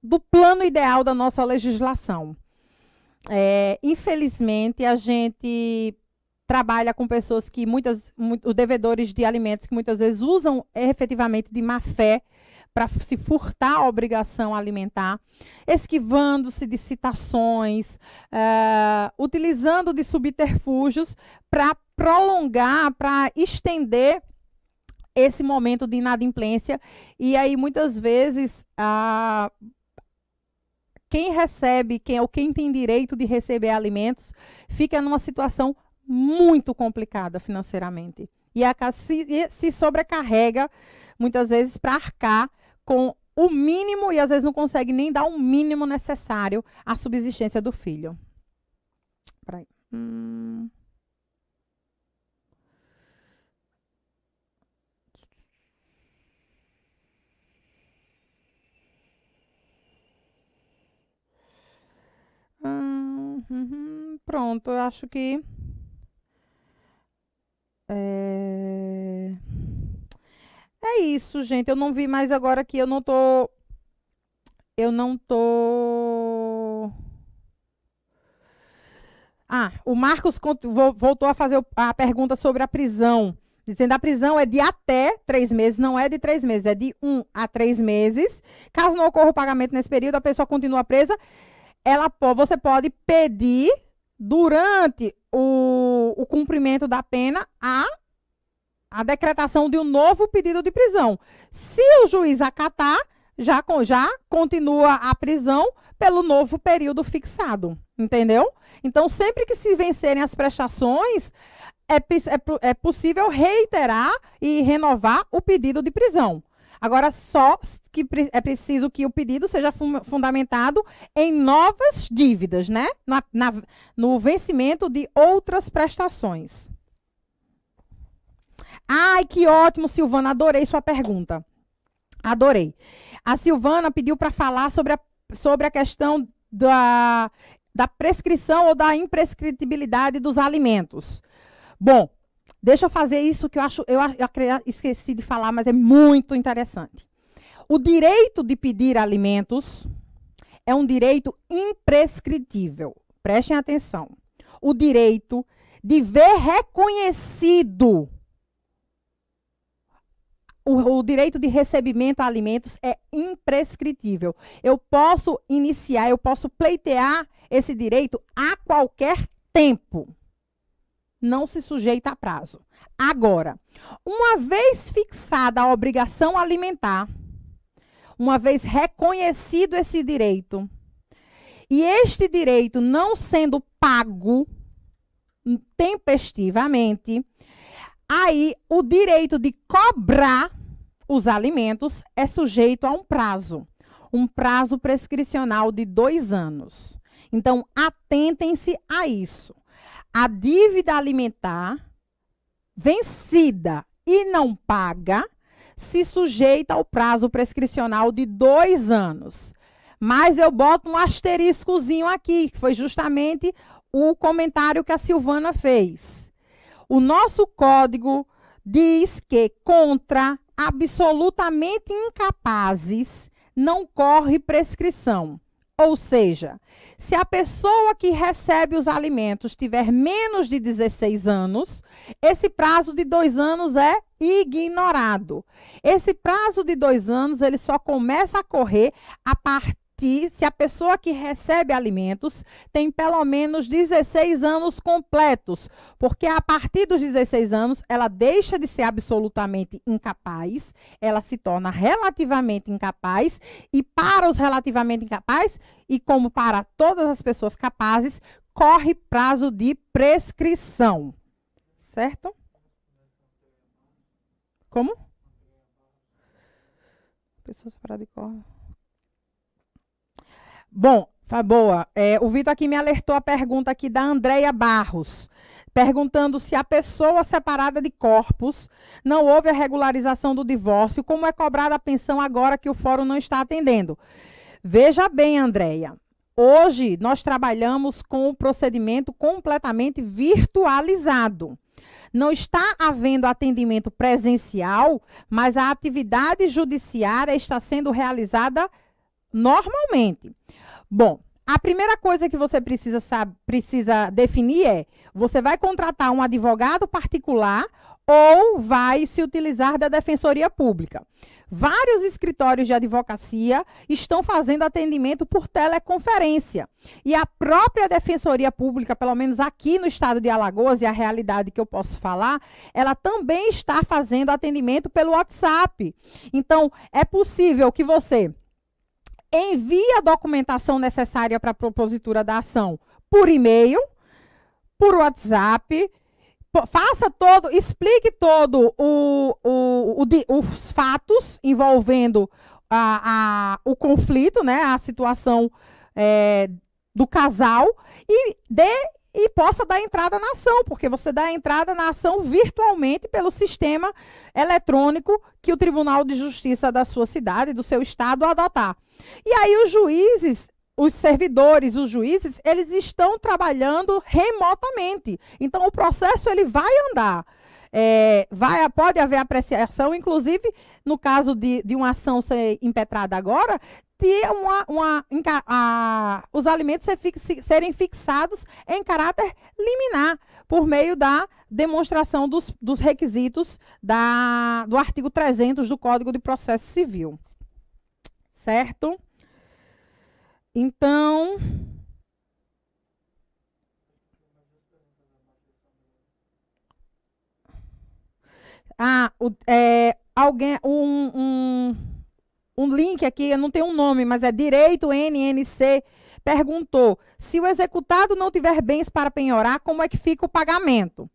do plano ideal da nossa legislação. Infelizmente, a gente trabalha com pessoas que os devedores de alimentos que muitas vezes usam efetivamente de má fé para se furtar a obrigação alimentar, esquivando-se de citações, utilizando de subterfúgios para prolongar, para estender esse momento de inadimplência. E aí, muitas vezes, quem recebe, quem tem direito de receber alimentos, fica numa situação muito complicada financeiramente. E se sobrecarrega, muitas vezes, para arcar com o mínimo, e às vezes não consegue nem dar o mínimo necessário à subsistência do filho. Peraí. Pronto, eu acho que é isso, gente. Eu não vi mais agora aqui, eu não tô. O Marcos voltou a fazer a pergunta sobre a prisão. Dizendo que a prisão é de até 3 meses, não é de 3 meses, é de 1 a 3 meses. Caso não ocorra o pagamento nesse período, a pessoa continua presa. Você pode pedir, durante o cumprimento da pena, a a decretação de um novo pedido de prisão. Se o juiz acatar, já continua a prisão pelo novo período fixado, entendeu? Então, sempre que se vencerem as prestações, é possível reiterar e renovar o pedido de prisão. Agora, só que é preciso que o pedido seja fundamentado em novas dívidas, né? No vencimento de outras prestações. Ai, que ótimo, Silvana, adorei sua pergunta. Adorei. A Silvana pediu para falar sobre a questão da prescrição ou da imprescritibilidade dos alimentos. Bom, deixa eu fazer isso que eu esqueci de falar, mas é muito interessante. O direito de pedir alimentos é um direito imprescritível. Prestem atenção. O direito de ver reconhecido o direito de recebimento a alimentos é imprescritível. Eu posso pleitear esse direito a qualquer tempo. Não se sujeita a prazo. Agora, uma vez fixada a obrigação alimentar, uma vez reconhecido esse direito, e este direito não sendo pago tempestivamente, aí o direito de cobrar os alimentos é sujeito a um prazo prescricional de 2 anos. Então, atentem-se a isso. A dívida alimentar vencida e não paga se sujeita ao prazo prescricional de 2 anos. Mas eu boto um asteriscozinho aqui, que foi justamente o comentário que a Silvana fez. O nosso código diz que contra absolutamente incapazes não corre prescrição. Ou seja, se a pessoa que recebe os alimentos tiver menos de 16 anos, esse prazo de 2 anos é ignorado. Esse prazo de 2 anos, ele só começa a correr a partir se a pessoa que recebe alimentos tem pelo menos 16 anos completos, porque a partir dos 16 anos ela deixa de ser absolutamente incapaz, ela se torna relativamente incapaz, e para os relativamente incapazes, e como para todas as pessoas capazes, corre prazo de prescrição. Certo? Como? Pessoa separada de corpo. Bom, boa. O Vitor aqui me alertou a pergunta aqui da Andréia Barros, perguntando se a pessoa separada de corpos não houve a regularização do divórcio, como é cobrada a pensão agora que o fórum não está atendendo. Veja bem, Andréia, hoje nós trabalhamos com o procedimento completamente virtualizado. Não está havendo atendimento presencial, mas a atividade judiciária está sendo realizada normalmente. Bom, a primeira coisa que você precisa definir é: você vai contratar um advogado particular ou vai se utilizar da Defensoria Pública? Vários escritórios de advocacia estão fazendo atendimento por teleconferência. E a própria Defensoria Pública, pelo menos aqui no estado de Alagoas, e a realidade que eu posso falar, ela também está fazendo atendimento pelo WhatsApp. Então, é possível que você envie a documentação necessária para a propositura da ação por e-mail, por WhatsApp, explique todo os fatos envolvendo o conflito, né, a situação do casal, e possa dar entrada na ação, porque você dá entrada na ação virtualmente pelo sistema eletrônico que o Tribunal de Justiça da sua cidade, do seu estado, adotar. E aí os juízes, os servidores, os juízes, eles estão trabalhando remotamente. Então, o processo ele vai andar. Pode haver apreciação, inclusive, no caso de uma ação ser impetrada agora, os alimentos serem fixados em caráter liminar, por meio da demonstração dos requisitos do artigo 300 do Código de Processo Civil. Certo? Então, Um link aqui, eu não tenho um nome, mas é Direito NNC, perguntou, se o executado não tiver bens para penhorar, como é que fica o pagamento?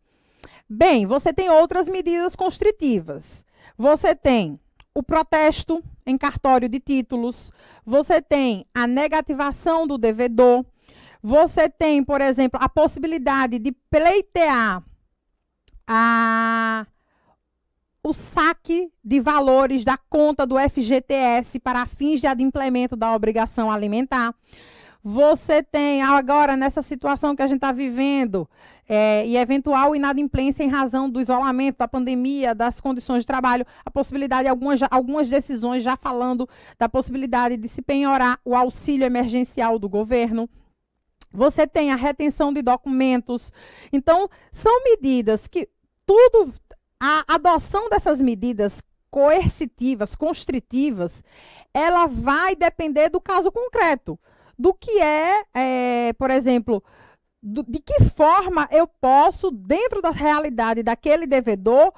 Bem, você tem outras medidas constritivas. Você tem o protesto em cartório de títulos, você tem a negativação do devedor, você tem, por exemplo, a possibilidade de pleitear o saque de valores da conta do FGTS para fins de adimplemento da obrigação alimentar. Você tem, agora, nessa situação que a gente está vivendo, e eventual inadimplência em razão do isolamento, da pandemia, das condições de trabalho, a possibilidade, algumas decisões já falando da possibilidade de se penhorar o auxílio emergencial do governo. Você tem a retenção de documentos. Então, são medidas que a adoção dessas medidas coercitivas, constritivas, ela vai depender do caso concreto. Do que por exemplo, de que forma eu posso, dentro da realidade daquele devedor,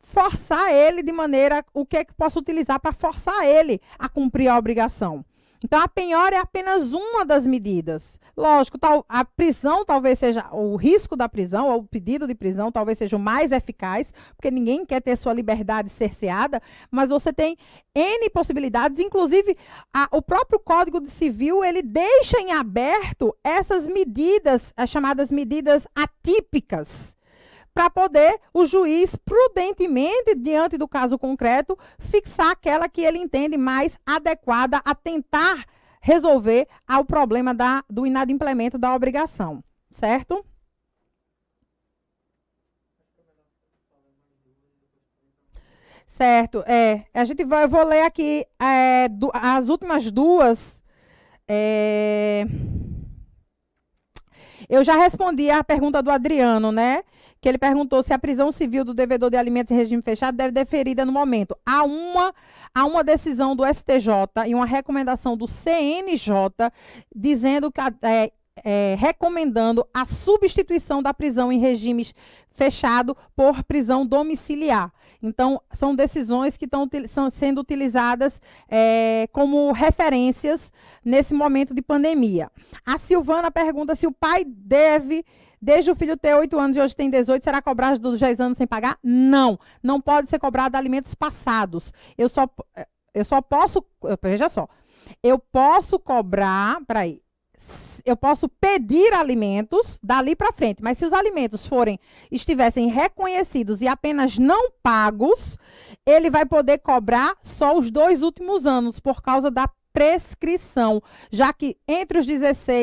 forçar ele de maneira, o que é que posso utilizar para forçar ele a cumprir a obrigação. Então, a penhora é apenas uma das medidas. Lógico, a prisão talvez seja, o risco da prisão, ou o pedido de prisão talvez seja o mais eficaz, porque ninguém quer ter sua liberdade cerceada, mas você tem N possibilidades, inclusive o próprio Código Civil, ele deixa em aberto essas medidas, as chamadas medidas atípicas, para poder o juiz, prudentemente, diante do caso concreto, fixar aquela que ele entende mais adequada a tentar resolver o problema do inadimplemento da obrigação, certo? Certo, eu vou ler aqui as últimas duas. Eu já respondi a pergunta do Adriano, né? Que ele perguntou se a prisão civil do devedor de alimentos em regime fechado deve ser deferida no momento. Há uma decisão do STJ e uma recomendação do CNJ dizendo que recomendando a substituição da prisão em regimes fechado por prisão domiciliar. Então, são decisões que estão sendo utilizadas como referências nesse momento de pandemia. A Silvana pergunta se o pai deve, desde o filho ter 8 anos e hoje tem 18, será cobrado dos 10 anos sem pagar? Não, não pode ser cobrado alimentos passados. Eu só posso, veja só, eu posso cobrar, eu posso pedir alimentos dali para frente, mas se os alimentos estivessem reconhecidos e apenas não pagos, ele vai poder cobrar só os 2 últimos anos, por causa da prescrição, já que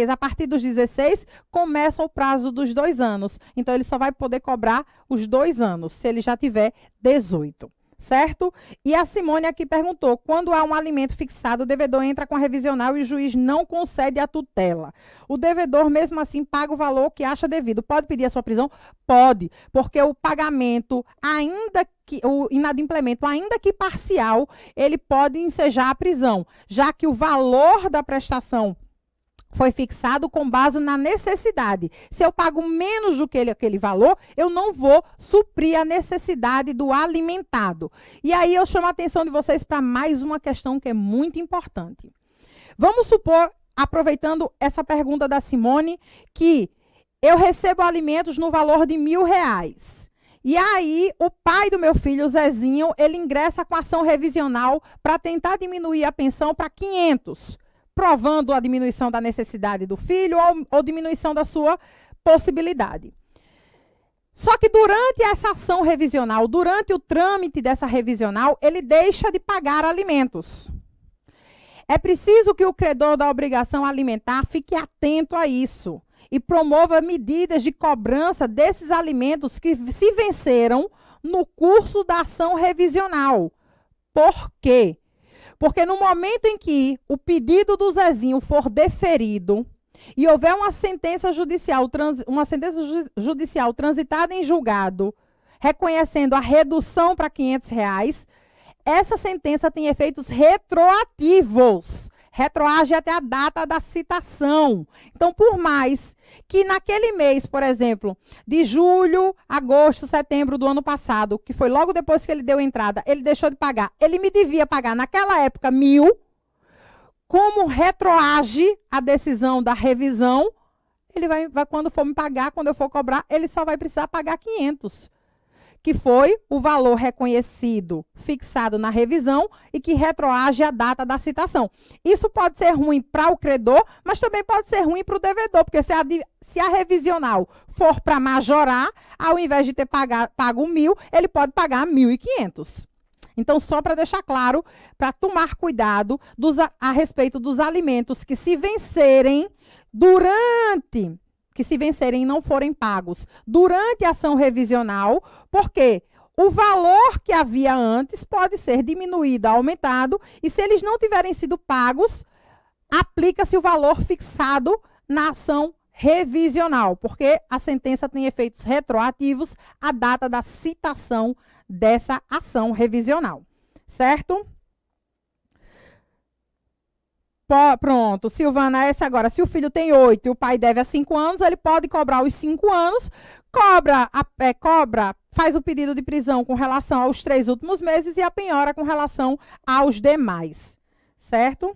a partir dos 16, começa o prazo dos 2 anos. Então, ele só vai poder cobrar os 2 anos, se ele já tiver 18. Certo? E a Simone aqui perguntou, quando há um alimento fixado, o devedor entra com a revisional e o juiz não concede a tutela. O devedor, mesmo assim, paga o valor que acha devido. Pode pedir a sua prisão? Pode, porque o pagamento, o inadimplemento, ainda que parcial, ele pode ensejar a prisão, já que o valor da prestação foi fixado com base na necessidade. Se eu pago menos do que aquele valor, eu não vou suprir a necessidade do alimentado. E aí eu chamo a atenção de vocês para mais uma questão que é muito importante. Vamos supor, aproveitando essa pergunta da Simone, que eu recebo alimentos no valor de R$1.000. E aí, o pai do meu filho, o Zezinho, ele ingressa com ação revisional para tentar diminuir a pensão para 500, provando a diminuição da necessidade do filho ou diminuição da sua possibilidade. Só que durante essa ação revisional, durante o trâmite dessa revisional, ele deixa de pagar alimentos. É preciso que o credor da obrigação alimentar fique atento a isso e promova medidas de cobrança desses alimentos que se venceram no curso da ação revisional. Por quê? Porque no momento em que o pedido do Zezinho for deferido e houver uma sentença judicial transitada em julgado, reconhecendo a redução para R$500, essa sentença tem efeitos retroativos. retroage até a data da citação. Então, por mais que naquele mês, por exemplo, de julho, agosto, setembro do ano passado, que foi logo depois que ele deu entrada, ele deixou de pagar, ele me devia pagar naquela época 1.000, como retroage a decisão da revisão, ele vai, quando for me pagar, quando eu for cobrar, ele só vai precisar pagar 500, que foi o valor reconhecido, fixado na revisão e que retroage a data da citação. Isso pode ser ruim para o credor, mas também pode ser ruim para o devedor, porque se a revisional for para majorar, ao invés de ter pago 1.000, ele pode pagar 1.500. Então, só para deixar claro, para tomar cuidado a respeito dos alimentos que se vencerem e não forem pagos durante a ação revisional, porque o valor que havia antes pode ser diminuído, aumentado, e se eles não tiverem sido pagos, aplica-se o valor fixado na ação revisional, porque a sentença tem efeitos retroativos à data da citação dessa ação revisional, certo? Pronto, Silvana, essa agora. Se o filho tem 8 e o pai deve a 5 anos, ele pode cobrar os 5 anos, faz o pedido de prisão com relação aos 3 últimos meses e a penhora com relação aos demais, certo?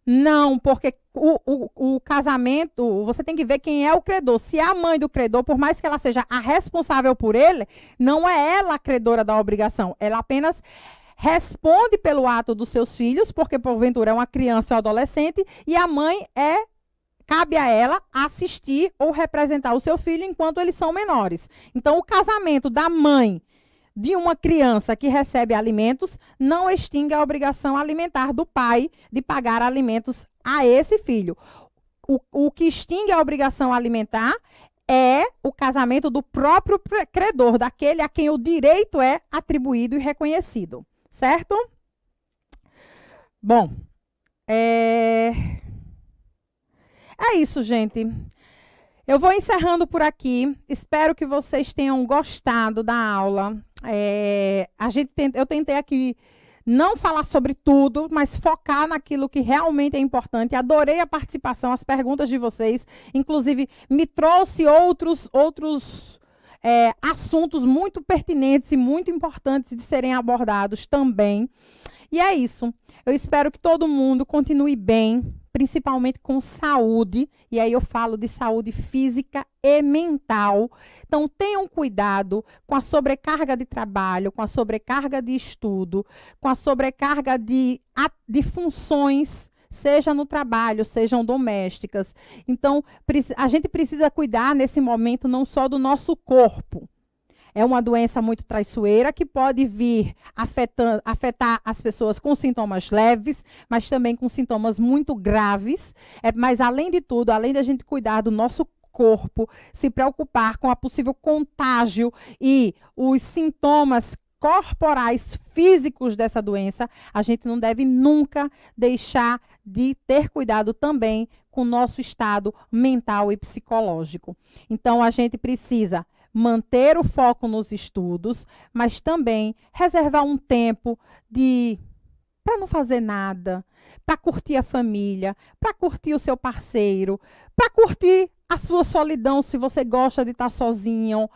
Não, porque o casamento, você tem que ver quem é o credor. Se é a mãe do credor, por mais que ela seja a responsável por ele, não é ela a credora da obrigação. Ela apenas responde pelo ato dos seus filhos, porque porventura é uma criança ou adolescente, e a mãe cabe a ela assistir ou representar o seu filho enquanto eles são menores. Então, o casamento da mãe de uma criança que recebe alimentos não extingue a obrigação alimentar do pai de pagar alimentos a esse filho. O que extingue a obrigação alimentar é o casamento do próprio credor, daquele a quem o direito é atribuído e reconhecido. Certo? Bom, é isso, gente. Eu vou encerrando por aqui. Espero que vocês tenham gostado da aula. Eu tentei aqui não falar sobre tudo, mas focar naquilo que realmente é importante. Adorei a participação, as perguntas de vocês. Inclusive, me trouxe outros assuntos muito pertinentes e muito importantes de serem abordados também. E é isso. Eu espero que todo mundo continue bem, principalmente com saúde. E aí eu falo de saúde física e mental. Então, tenham cuidado com a sobrecarga de trabalho, com a sobrecarga de estudo, com a sobrecarga de funções, seja no trabalho, sejam domésticas. Então, a gente precisa cuidar nesse momento não só do nosso corpo. É uma doença muito traiçoeira que pode vir afetar as pessoas com sintomas leves, mas também com sintomas muito graves. Mas, além de tudo, além da gente cuidar do nosso corpo, se preocupar com a possível contágio e os sintomas corporais físicos dessa doença, a gente não deve nunca deixar de ter cuidado também com o nosso estado mental e psicológico. Então, a gente precisa manter o foco nos estudos, mas também reservar um tempo para não fazer nada, para curtir a família, para curtir o seu parceiro, para curtir a sua solidão, se você gosta de estar sozinho.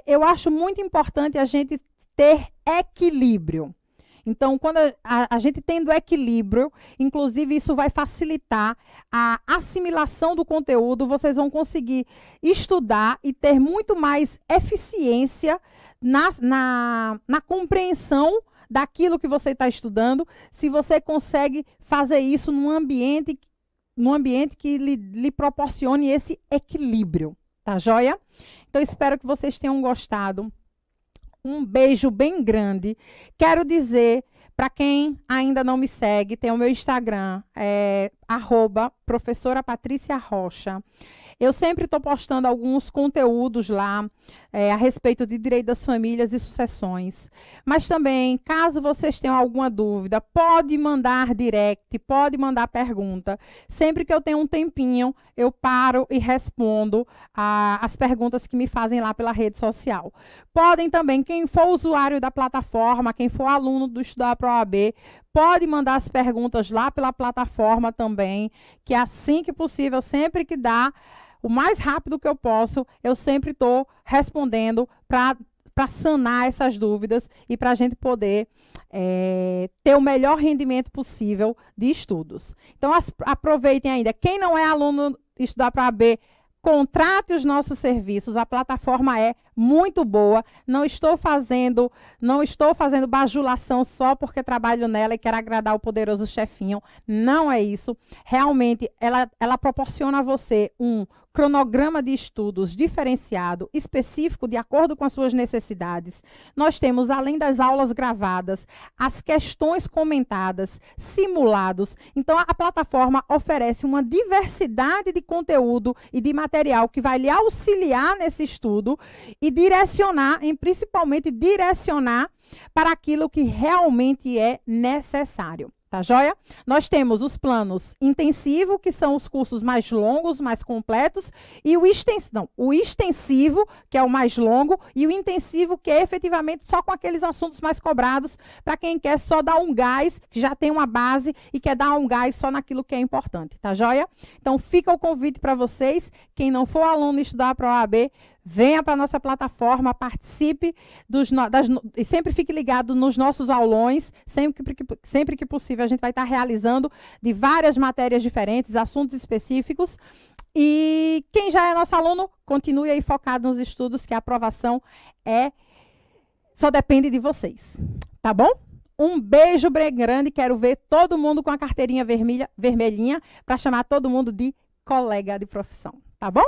Eu acho muito importante a gente ter equilíbrio. Então, quando a gente tendo equilíbrio, inclusive isso vai facilitar a assimilação do conteúdo, vocês vão conseguir estudar e ter muito mais eficiência na compreensão daquilo que você está estudando, se você consegue fazer isso num ambiente que lhe proporcione esse equilíbrio, tá joia? Então, espero que vocês tenham gostado. Um beijo bem grande. Quero dizer, para quem ainda não me segue, tem o meu Instagram, @professora Patrícia Rocha. Eu sempre estou postando alguns conteúdos lá, a respeito de direito das famílias e sucessões. Mas também, caso vocês tenham alguma dúvida, pode mandar direct, pode mandar pergunta. Sempre que eu tenho um tempinho, eu paro e respondo as perguntas que me fazem lá pela rede social. Podem também, quem for usuário da plataforma, quem for aluno do Estudar para a OAB, pode mandar as perguntas lá pela plataforma também, que assim que possível, sempre que dá, o mais rápido que eu posso, eu sempre estou respondendo para sanar essas dúvidas e para a gente poder ter o melhor rendimento possível de estudos. Então, aproveitem ainda. Quem não é aluno Estudar para a OAB, contrate os nossos serviços, a plataforma é muito boa, não estou fazendo bajulação só porque trabalho nela e quero agradar o poderoso chefinho, não é isso. Realmente, ela proporciona a você um cronograma de estudos diferenciado, específico, de acordo com as suas necessidades. Nós temos, além das aulas gravadas, as questões comentadas, simulados. Então, a plataforma oferece uma diversidade de conteúdo e de material que vai lhe auxiliar nesse estudo e direcionar, principalmente direcionar para aquilo que realmente é necessário. Tá joia? Nós temos os planos intensivo, que são os cursos mais longos, mais completos, e o extensivo, que é o mais longo, e o intensivo, que é efetivamente só com aqueles assuntos mais cobrados, para quem quer só dar um gás, que já tem uma base e quer dar um gás só naquilo que é importante, tá joia? Então, fica o convite para vocês, quem não for aluno Estudar para a OAB, venha para a nossa plataforma, participe e sempre fique ligado nos nossos aulões, sempre que possível a gente vai estar realizando de várias matérias diferentes, assuntos específicos. E quem já é nosso aluno, continue aí focado nos estudos, que a aprovação só depende de vocês, tá bom? Um beijo bem grande, quero ver todo mundo com a carteirinha vermelhinha para chamar todo mundo de colega de profissão, tá bom?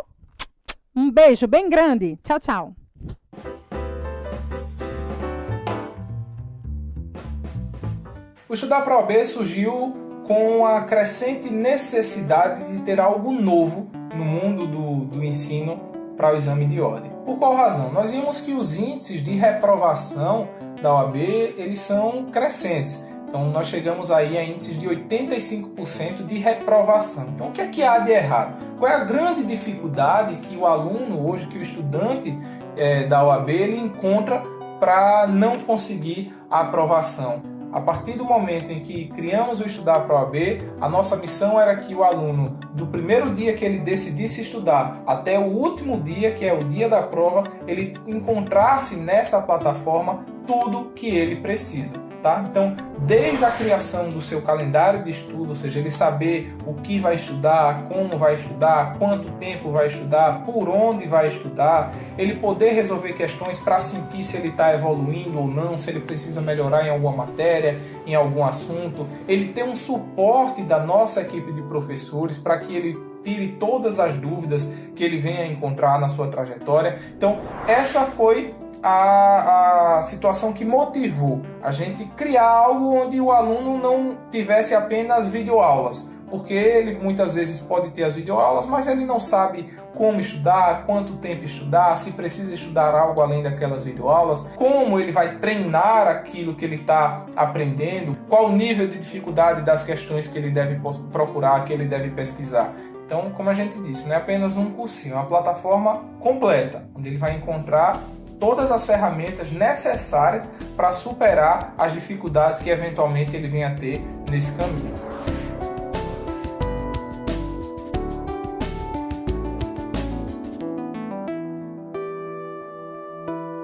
Um beijo bem grande. Tchau, tchau. O Estudar para a OAB surgiu com a crescente necessidade de ter algo novo no mundo do ensino para o exame de ordem. Por qual razão? Nós vimos que os índices de reprovação da OAB, eles são crescentes. Então, nós chegamos aí a índices de 85% de reprovação. Então, o que é que há de errado? Qual é a grande dificuldade que o aluno hoje, que o estudante da OAB, ele encontra para não conseguir a aprovação? A partir do momento em que criamos o Estudar para a OAB, a nossa missão era que o aluno, do primeiro dia que ele decidisse estudar até o último dia, que é o dia da prova, ele encontrasse nessa plataforma tudo que ele precisa. Tá? Então, desde a criação do seu calendário de estudo, ou seja, ele saber o que vai estudar, como vai estudar, quanto tempo vai estudar, por onde vai estudar, ele poder resolver questões para sentir se ele está evoluindo ou não, se ele precisa melhorar em alguma matéria, em algum assunto, ele ter um suporte da nossa equipe de professores para que ele tire todas as dúvidas que ele venha a encontrar na sua trajetória. Então, essa foi a situação que motivou a gente criar algo onde o aluno não tivesse apenas videoaulas, porque ele muitas vezes pode ter as videoaulas, mas ele não sabe como estudar, quanto tempo estudar, se precisa estudar algo além daquelas videoaulas, como ele vai treinar aquilo que ele está aprendendo, qual o nível de dificuldade das questões que ele deve procurar, que ele deve pesquisar. Então, como a gente disse, não é apenas um cursinho, é uma plataforma completa, onde ele vai encontrar todas as ferramentas necessárias para superar as dificuldades que eventualmente ele venha a ter nesse caminho.